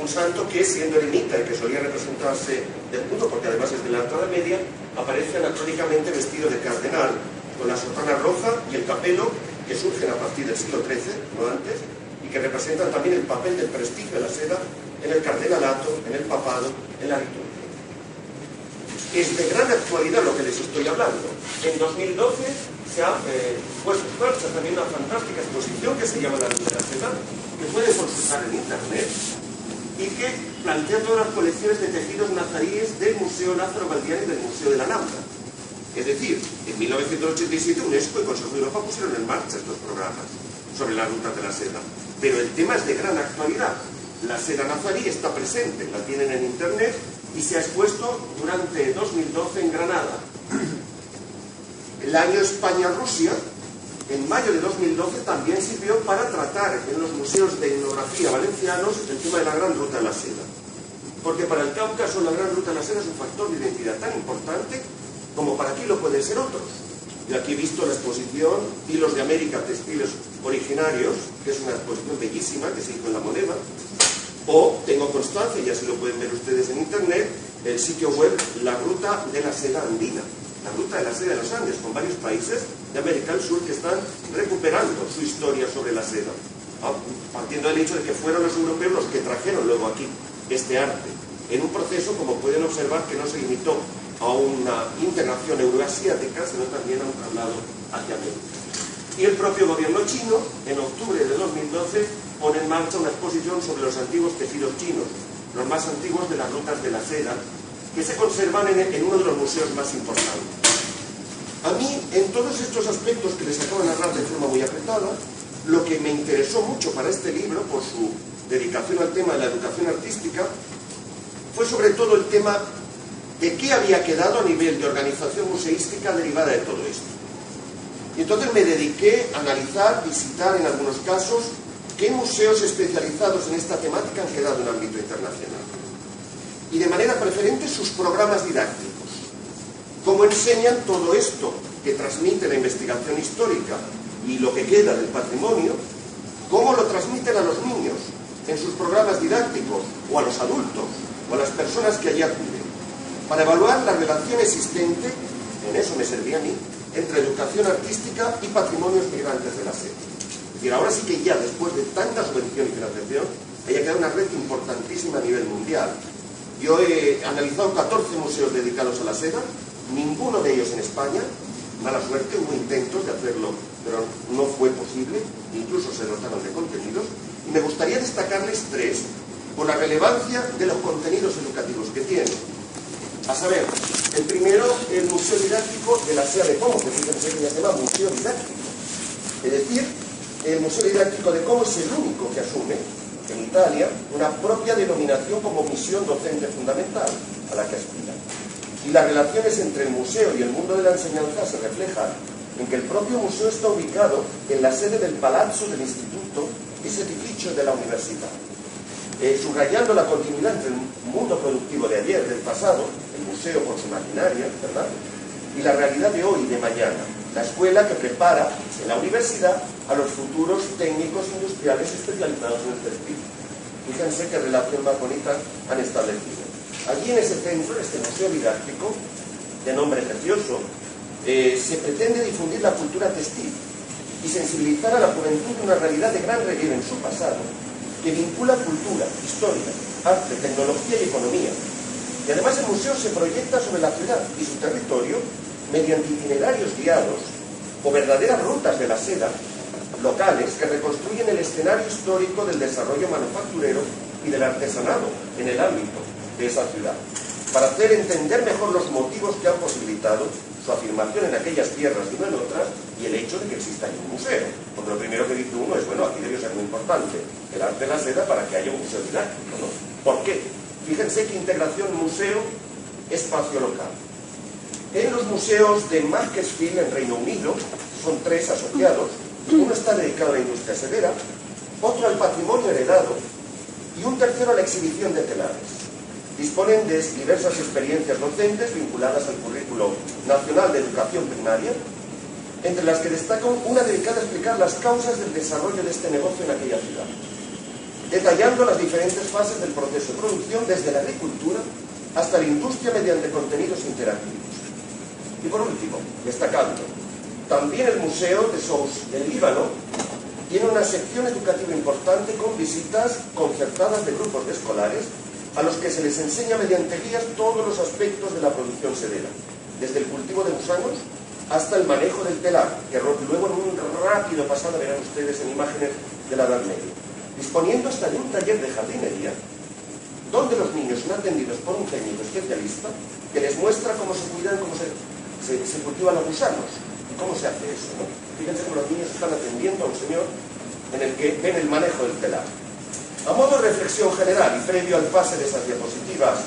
un santo que, siendo eremita y que solía representarse desnudo, porque además es de la Edad Media, aparece anacrónicamente vestido de cardenal, con la sotana roja y el capelo, que surgen a partir del siglo XIII, no antes, y que representan también el papel del prestigio de la seda en el cardenalato, en el papado, en la liturgia. Es de gran actualidad lo que les estoy hablando. En 2012 se ha puesto en marcha también una fantástica exposición que se llama La Luz de la Seda, que pueden consultar en internet, y que plantea todas las colecciones de tejidos nazaríes del Museo Lázaro Galdiano y del Museo de la Alhambra. Es decir, en 1987 UNESCO y Consejo de Europa pusieron en marcha estos programas sobre las rutas de la seda. Pero el tema es de gran actualidad. La seda nazarí está presente, la tienen en internet y se ha expuesto durante 2012 en Granada. El año España-Rusia en mayo de 2012 también sirvió para tratar en los museos de etnografía valencianos el tema de la Gran Ruta de la Seda. Porque para el Cáucaso la Gran Ruta de la Seda es un factor de identidad tan importante como para aquí lo pueden ser otros. Yo aquí he visto la exposición Hilos de América, Textiles Originarios, que es una exposición bellísima que se hizo en La Moneda, o tengo constancia, y así lo pueden ver ustedes en internet, el sitio web La Ruta de la Seda Andina, la Ruta de la Seda de los Andes, con varios países de América del Sur que están recuperando su historia sobre la seda, partiendo del hecho de que fueron los europeos los que trajeron luego aquí este arte, en un proceso, como pueden observar, que no se limitó a una integración euroasiática, sino también a un traslado hacia América. Y el propio gobierno chino, en octubre de 2012, pone en marcha una exposición sobre los antiguos tejidos chinos, los más antiguos de las rutas de la seda, que se conservan en uno de los museos más importantes. A mí, en todos estos aspectos que les acabo de narrar de forma muy apretada, lo que me interesó mucho para este libro, por su dedicación al tema de la educación artística, fue sobre todo el tema de qué había quedado a nivel de organización museística derivada de todo esto. Y entonces me dediqué a analizar, visitar en algunos casos, qué museos especializados en esta temática han quedado en ámbito internacional. Y de manera preferente sus programas didácticos. Cómo enseñan todo esto que transmite la investigación histórica y lo que queda del patrimonio, cómo lo transmiten a los niños en sus programas didácticos, o a los adultos, o a las personas que allí acuden, para evaluar la relación existente, en eso me servía a mí, entre educación artística y patrimonios migrantes de la seda. Es decir, ahora sí que ya, después de tanta subvención y financiación, haya quedado una red importantísima a nivel mundial. Yo he analizado 14 museos dedicados a la seda, ninguno de ellos en España, mala suerte, hubo intentos de hacerlo, pero no fue posible, incluso se dotaron de contenidos, y me gustaría destacarles 3, por la relevancia de los contenidos educativos que tienen. A saber, el primero, el Museo Didáctico de la SEA de Como, que fíjense que ya se llama Museo Didáctico. Es decir, el Museo Didáctico de Como es el único que asume, en Italia, una propia denominación como misión docente fundamental a la que aspira. Y las relaciones entre el museo y el mundo de la enseñanza se reflejan en que el propio museo está ubicado en la sede del Palazzo del Instituto, ese edificio de la universidad. Subrayando la continuidad entre el mundo productivo de ayer, del pasado, el museo con su maquinaria, ¿verdad?, y la realidad de hoy y de mañana, la escuela que prepara en la universidad a los futuros técnicos industriales especializados en el textil. Fíjense qué relación más bonita han establecido. Allí en ese centro, en este museo didáctico, de nombre precioso, se pretende difundir la cultura textil y sensibilizar a la juventud de una realidad de gran relieve en su pasado, que vincula cultura, historia, arte, tecnología y economía. Y además el museo se proyecta sobre la ciudad y su territorio mediante itinerarios guiados o verdaderas rutas de la seda locales que reconstruyen el escenario histórico del desarrollo manufacturero y del artesanado en el ámbito de esa ciudad, para hacer entender mejor los motivos que han posibilitado su afirmación en aquellas tierras y no en otras, y el hecho de que exista un museo. Porque lo primero que dice uno es, bueno, aquí debió ser muy importante el arte de la seda para que haya un museo didáctico, ¿no? ¿Por qué? Fíjense qué integración museo-espacio local. En los museos de Macclesfield, en Reino Unido, son 3 asociados, uno está dedicado a la industria sedera, otro al patrimonio heredado y un tercero a la exhibición de telares. Disponen de diversas experiencias docentes vinculadas al currículo nacional de educación primaria, entre las que destacan una dedicada a explicar las causas del desarrollo de este negocio en aquella ciudad, detallando las diferentes fases del proceso de producción desde la agricultura hasta la industria mediante contenidos interactivos. Y por último, destacando, también el Museo de Sousse del Líbano tiene una sección educativa importante con visitas concertadas de grupos de escolares a los que se les enseña mediante guías todos los aspectos de la producción sedera, desde el cultivo de gusanos hasta el manejo del telar, que luego en un rápido pasado verán ustedes en imágenes de la Edad Media, disponiendo hasta de un taller de jardinería, donde los niños son atendidos por un técnico especialista que les muestra cómo se cuidan, cómo se cultivan los gusanos y cómo se hace eso, ¿no? Fíjense cómo los niños están atendiendo a un señor en el que ven el manejo del telar. A modo de reflexión general y previo al pase de esas diapositivas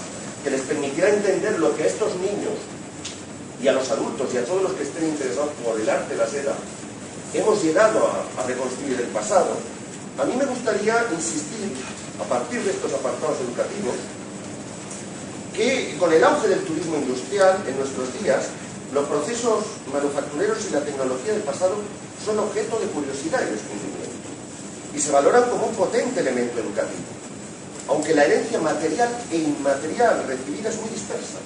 que les permitirá entender lo que a estos niños y a los adultos y a todos los que estén interesados por el arte de la seda hemos llegado a reconstruir el pasado, a mí me gustaría insistir, a partir de estos apartados educativos, que con el auge del turismo industrial en nuestros días, los procesos manufactureros y la tecnología del pasado son objeto de curiosidad y descubrimiento, y se valoran como un potente elemento educativo, aunque la herencia material e inmaterial recibida es muy dispersa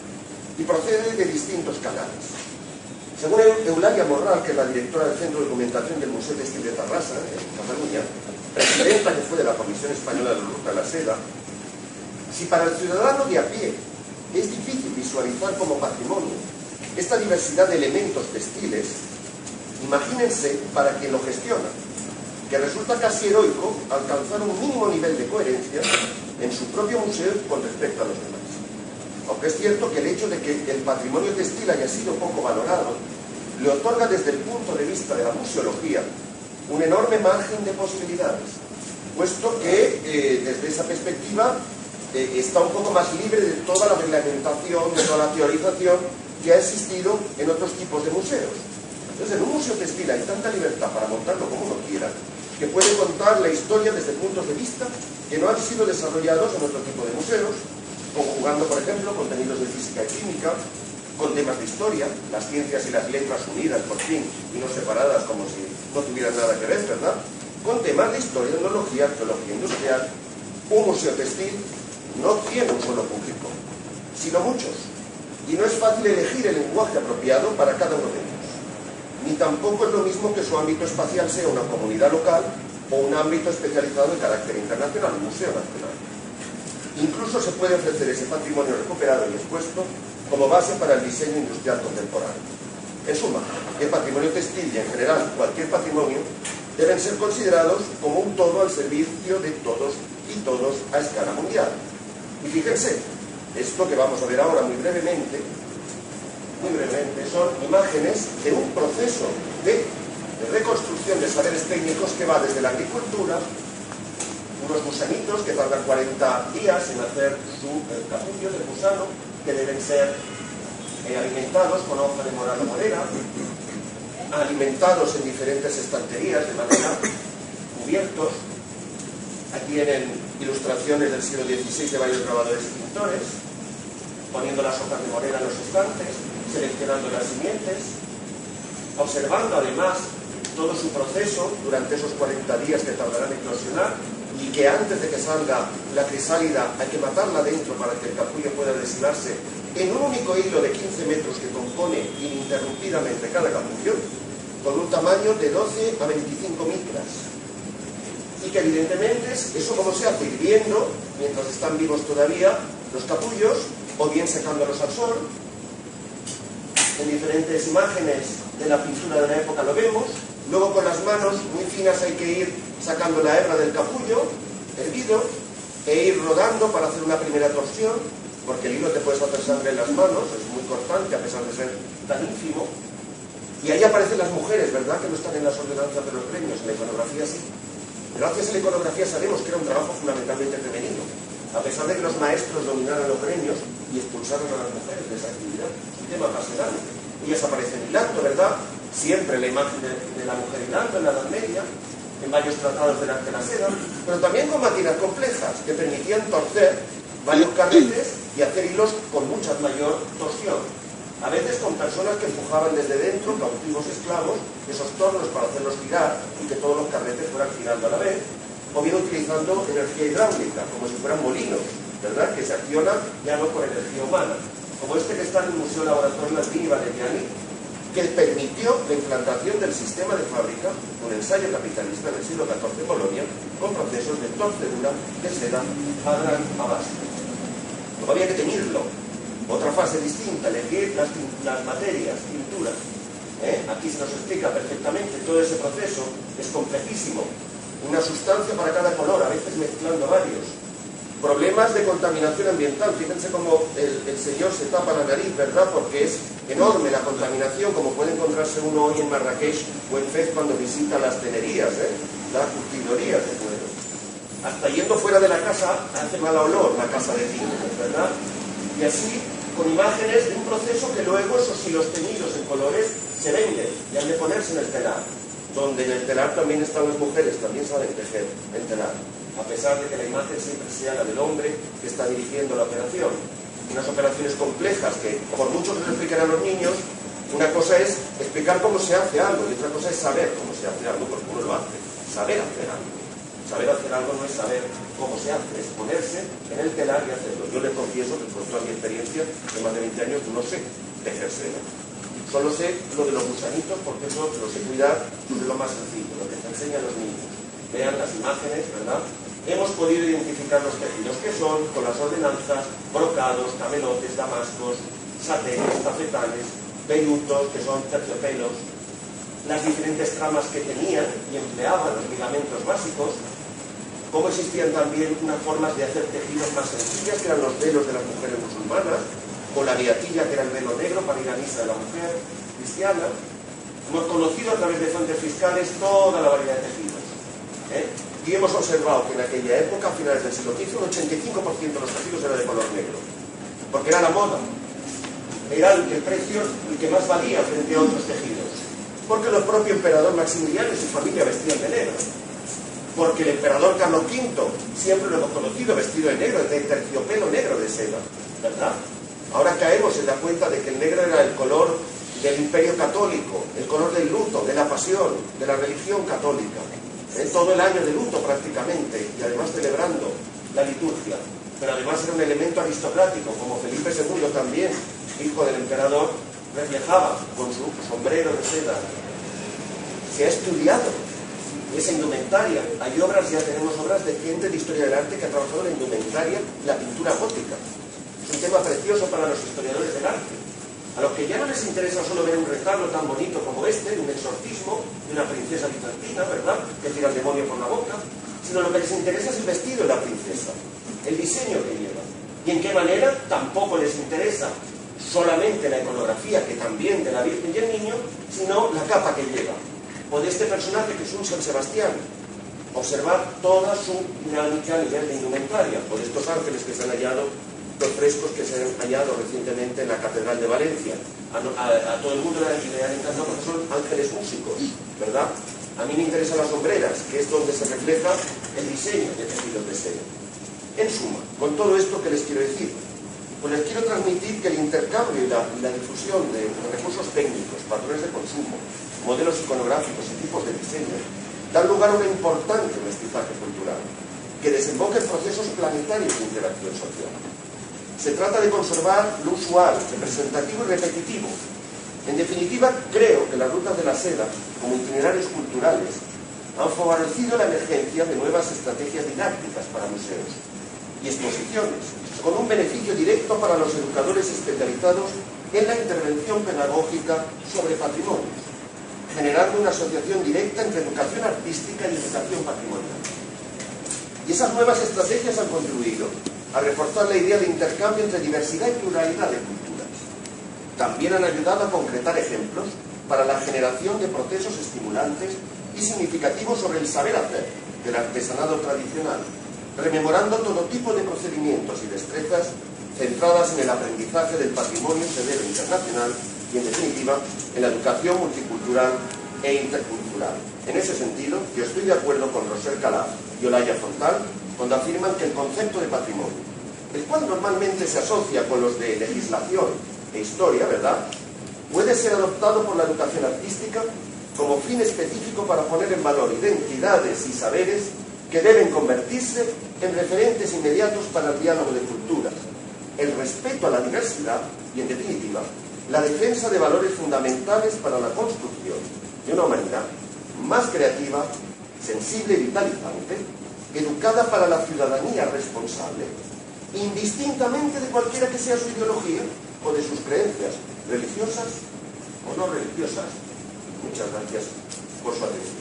y procede de distintos canales. Según Eulalia Morral, que es la directora del Centro de Documentación del Museo Textil de Tarrasa, en Cataluña, presidenta que fue de la Comisión Española de la Ruta de la Seda, si para el ciudadano de a pie es difícil visualizar como patrimonio esta diversidad de elementos textiles, imagínense para quien lo gestiona, que resulta casi heroico alcanzar un mínimo nivel de coherencia en su propio museo con respecto a los demás. Aunque es cierto que el hecho de que el patrimonio textil haya sido poco valorado le otorga desde el punto de vista de la museología un enorme margen de posibilidades, puesto que desde esa perspectiva está un poco más libre de toda la reglamentación, de toda la teorización que ha existido en otros tipos de museos. Entonces, en un museo textil hay tanta libertad para montarlo como uno quiera, que puede contar la historia desde puntos de vista que no han sido desarrollados en otro tipo de museos, conjugando, por ejemplo, contenidos de física y química con temas de historia, las ciencias y las letras unidas, por fin, y no separadas como si no tuvieran nada que ver, ¿verdad? Con temas de historia, etnología, arqueología industrial. Un museo textil no tiene un solo público, sino muchos, y no es fácil elegir el lenguaje apropiado para cada uno de ellos. Ni tampoco es lo mismo que su ámbito espacial sea una comunidad local o un ámbito especializado de carácter internacional, un museo nacional. Incluso se puede ofrecer ese patrimonio recuperado y expuesto como base para el diseño industrial contemporáneo. En suma, el patrimonio textil y en general cualquier patrimonio deben ser considerados como un todo al servicio de todos y todos a escala mundial. Y fíjense, esto que vamos a ver ahora muy brevemente, son imágenes de un proceso de reconstrucción de saberes técnicos que va desde la agricultura, unos gusanitos que tardan 40 días en hacer su capullo del gusano, que deben ser alimentados con hoja de morano morera, alimentados en diferentes estanterías de madera, cubiertos. Aquí tienen ilustraciones del siglo XVI de varios grabadores y pintores, poniendo las hojas de morera en los estantes, seleccionando las simientes, observando además todo su proceso durante esos 40 días que tardarán en eclosionar, y que antes de que salga la crisálida hay que matarla dentro para que el capullo pueda deshilarse en un único hilo de 15 metros que compone ininterrumpidamente cada capullo, con un tamaño de 12 a 25 micras. Y que evidentemente eso como se hace hirviendo, mientras están vivos todavía los capullos, o bien secándolos al sol. En diferentes imágenes de la pintura de la época lo vemos. Luego con las manos muy finas hay que ir sacando la hebra del capullo hervido e ir rodando para hacer una primera torsión, porque el hilo te puedes hacer sangre en las manos, es muy cortante a pesar de ser tan ínfimo. Y ahí aparecen las mujeres, ¿verdad? Que no están en las ordenanzas de los gremios, en la iconografía sí. Gracias a la iconografía sabemos que era un trabajo fundamentalmente femenino, a pesar de que los maestros dominaran los gremios y expulsaron a las mujeres de esa actividad. Es un tema apasionante. Ellas aparecen hilando, ¿verdad? Siempre la imagen de la mujer hilando en la Edad Media, en varios tratados del arte de la seda, pero también con máquinas complejas que permitían torcer varios carretes y hacer hilos con mucha mayor torsión. A veces con personas que empujaban desde dentro, cautivos esclavos, esos tornos para hacerlos girar y que todos los carretes fueran girando a la vez, o bien utilizando energía hidráulica, como si fueran molinos, ¿verdad? Que se accionan ya no por energía humana, como este que está en el Museo Laboratorio Aldini Valeriani, que permitió la implantación del sistema de fábrica, un ensayo capitalista del siglo XIV en Bolonia, con procesos de torcedura de seda a gran abasto. Luego había que teñirlo. Otra fase distinta, elegir las materias, pinturas. Aquí se nos explica perfectamente todo ese proceso, es complejísimo. Una sustancia para cada color, a veces mezclando varios. Problemas de contaminación ambiental, fíjense cómo el señor se tapa la nariz, ¿verdad? Porque es enorme la contaminación, como puede encontrarse uno hoy en Marrakech o en Fez cuando visita las tenerías, las curtidorías de cuero. Hasta yendo fuera de la casa hace mal olor la casa de tintes, ¿verdad? Y así, con imágenes de un proceso que luego esos hilos teñidos en colores se venden y han de ponerse en el telar. donde en el telar también están las mujeres, también saben tejer el telar, a pesar de que la imagen siempre sea la del hombre que está dirigiendo la operación. Unas operaciones complejas que, por mucho que lo expliquen a los niños, una cosa es explicar cómo se hace algo y otra cosa es saber cómo se hace algo, porque uno lo hace, saber hacer algo. Saber hacer algo no es saber cómo se hace, es ponerse en el telar y hacerlo. Yo les confieso que con toda mi experiencia de más de 20 años no sé tejer seda. Solo sé lo de los gusanitos porque eso lo sé cuidar de lo más sencillo, lo que te enseñan los niños. Vean las imágenes, ¿verdad? Hemos podido identificar los tejidos que son con las ordenanzas, brocados, camelotes, damascos, saténes, tafetales, vellutos, que son terciopelos, las diferentes tramas que tenían y empleaban los ligamentos básicos, cómo existían también unas formas de hacer tejidos más sencillas, que eran los velos de las mujeres musulmanas, o la viatilla, que era el velo negro para ir a misa de la mujer cristiana. Hemos conocido a través de fuentes fiscales toda la variedad de tejidos. Y hemos observado que en aquella época, a finales del siglo XV, un 85% de los tejidos era de color negro, porque era la moda, era el precio el que más valía frente a otros tejidos, porque el propio emperador Maximiliano y su familia vestían de negro, porque el emperador Carlos V, siempre lo hemos conocido, vestido de negro, de terciopelo negro de seda, ¿verdad? Ahora caemos en la cuenta de que el negro era el color del imperio católico, el color del luto, de la pasión, de la religión católica. Todo el año de luto prácticamente, y además celebrando la liturgia. Pero además era un elemento aristocrático, como Felipe II también, hijo del emperador, reflejaba con su sombrero de seda. Se ha estudiado esa indumentaria. Hay obras, ya tenemos obras de gente de historia del arte que ha trabajado en la indumentaria, la pintura gótica. Es un tema precioso para los historiadores del arte, a los que ya no les interesa solo ver un retablo tan bonito como este, de un exorcismo, de una princesa bizantina, ¿verdad?, que tira al demonio por la boca, sino lo que les interesa es el vestido de la princesa, el diseño que lleva. Y en qué manera tampoco les interesa solamente la iconografía, que también de la Virgen y el Niño, sino la capa que lleva, o de este personaje que es un San Sebastián. Observar toda su dinámica a nivel de indumentaria, o de estos ángeles que se han hallado, los frescos que se han hallado recientemente en la Catedral de Valencia. A todo el mundo le han encantado porque son ángeles músicos, ¿verdad? A mí me interesan las sombreras, que es donde se refleja el diseño de tejidos de seda. En suma, con todo esto, ¿qué les quiero decir? Pues les quiero transmitir que el intercambio y la difusión de recursos técnicos, patrones de consumo, modelos iconográficos y tipos de diseño dan lugar a un importante mestizaje cultural que desemboca en procesos planetarios de interacción social. Se trata de conservar lo usual, representativo y repetitivo. En definitiva, creo que las rutas de la seda, como itinerarios culturales, han favorecido la emergencia de nuevas estrategias didácticas para museos y exposiciones, con un beneficio directo para los educadores especializados en la intervención pedagógica sobre patrimonio, generando una asociación directa entre educación artística y educación patrimonial. Y esas nuevas estrategias han contribuido a reforzar la idea de intercambio entre diversidad y pluralidad de culturas. También han ayudado a concretar ejemplos para la generación de procesos estimulantes y significativos sobre el saber hacer del artesanado tradicional, rememorando todo tipo de procedimientos y destrezas centradas en el aprendizaje del patrimonio severo internacional y, en definitiva, en la educación multicultural e intercultural. En ese sentido, yo estoy de acuerdo con Roser Calaf y Olaya Fontal cuando afirman que el concepto de patrimonio, el cual normalmente se asocia con los de legislación e historia, ¿verdad?, puede ser adoptado por la educación artística como fin específico para poner en valor identidades y saberes que deben convertirse en referentes inmediatos para el diálogo de culturas, el respeto a la diversidad y, en definitiva, la defensa de valores fundamentales para la construcción de una humanidad más creativa, sensible y vitalizante, educada para la ciudadanía responsable, indistintamente de cualquiera que sea su ideología o de sus creencias religiosas o no religiosas. Muchas gracias por su atención.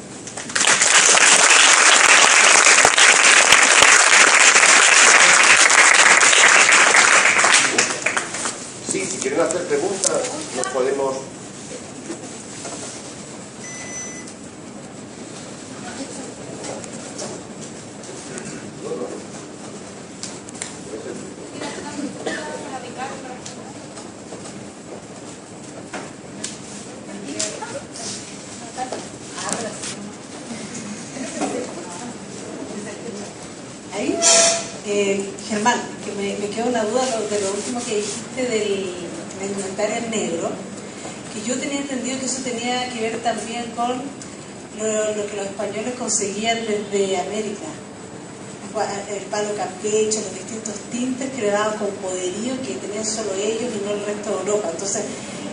Sí, si quieren hacer preguntas, nos podemos... Germán, que me quedó una duda de lo último que dijiste del indumentaria en negro, que yo tenía entendido que eso tenía que ver también con lo que los españoles conseguían desde América, el palo campeche, los distintos tintes que le daban con poderío que tenían solo ellos y no el resto de Europa. Entonces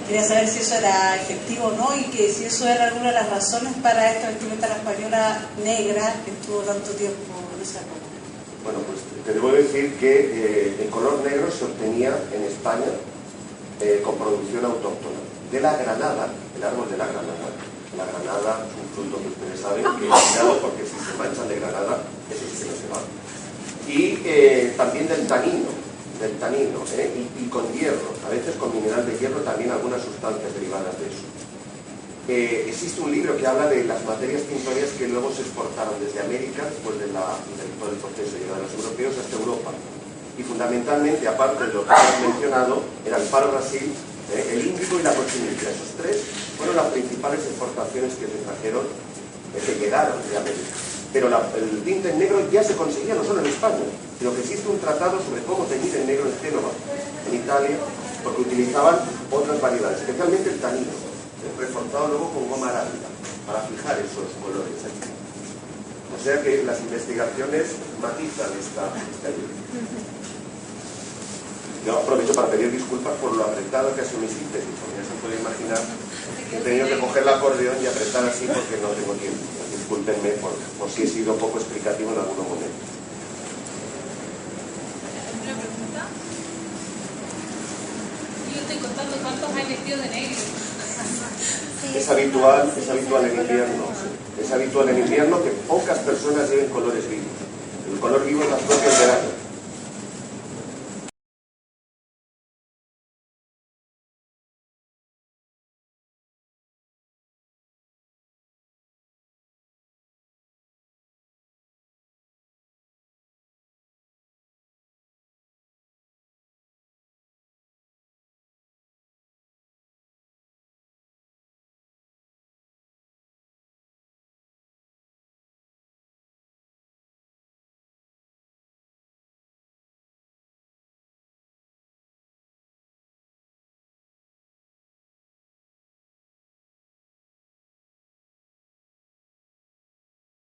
quería saber si eso era efectivo o no, y que si eso era alguna de las razones para esta vestimenta española negra que estuvo tanto tiempo en esa época. Bueno, pues te debo decir que el color negro se obtenía en España con producción autóctona de la granada, el árbol de la granada. La granada es un fruto que ustedes saben que es cuidado porque si se manchan de granada, eso sí que no se va. Y también del tanino, y con hierro, a veces con mineral de hierro, también algunas sustancias derivadas de eso. Existe un libro que habla de las materias tintorias que luego se exportaron desde América, después de todo el proceso de llegar a los europeos, hasta Europa. Y fundamentalmente, aparte de lo que has mencionado, era el palo Brasil, el índigo y la cochinilla. Esos tres fueron las principales exportaciones que se trajeron, que llegaron de América. Pero el tinte en negro ya se conseguía no solo en España, sino que existe un tratado sobre cómo teñir en negro en Génova, en Italia, porque utilizaban otras variedades, especialmente el tanino, reforzado luego con goma arábiga, para fijar esos colores aquí. O sea que las investigaciones matizan esta idea. Yo aprovecho para pedir disculpas por lo apretado que ha sido mi síntesis, porque ya se puede imaginar que he tenido que coger el acordeón y apretar así porque no tengo tiempo. Discúlpenme por si he sido poco explicativo en algunos momentos. ¿Una pregunta? Yo estoy contando cuántos hay vestidos de negro. Es habitual en invierno. Es habitual en invierno que pocas personas lleven colores vivos. El color vivo es la flor del verano.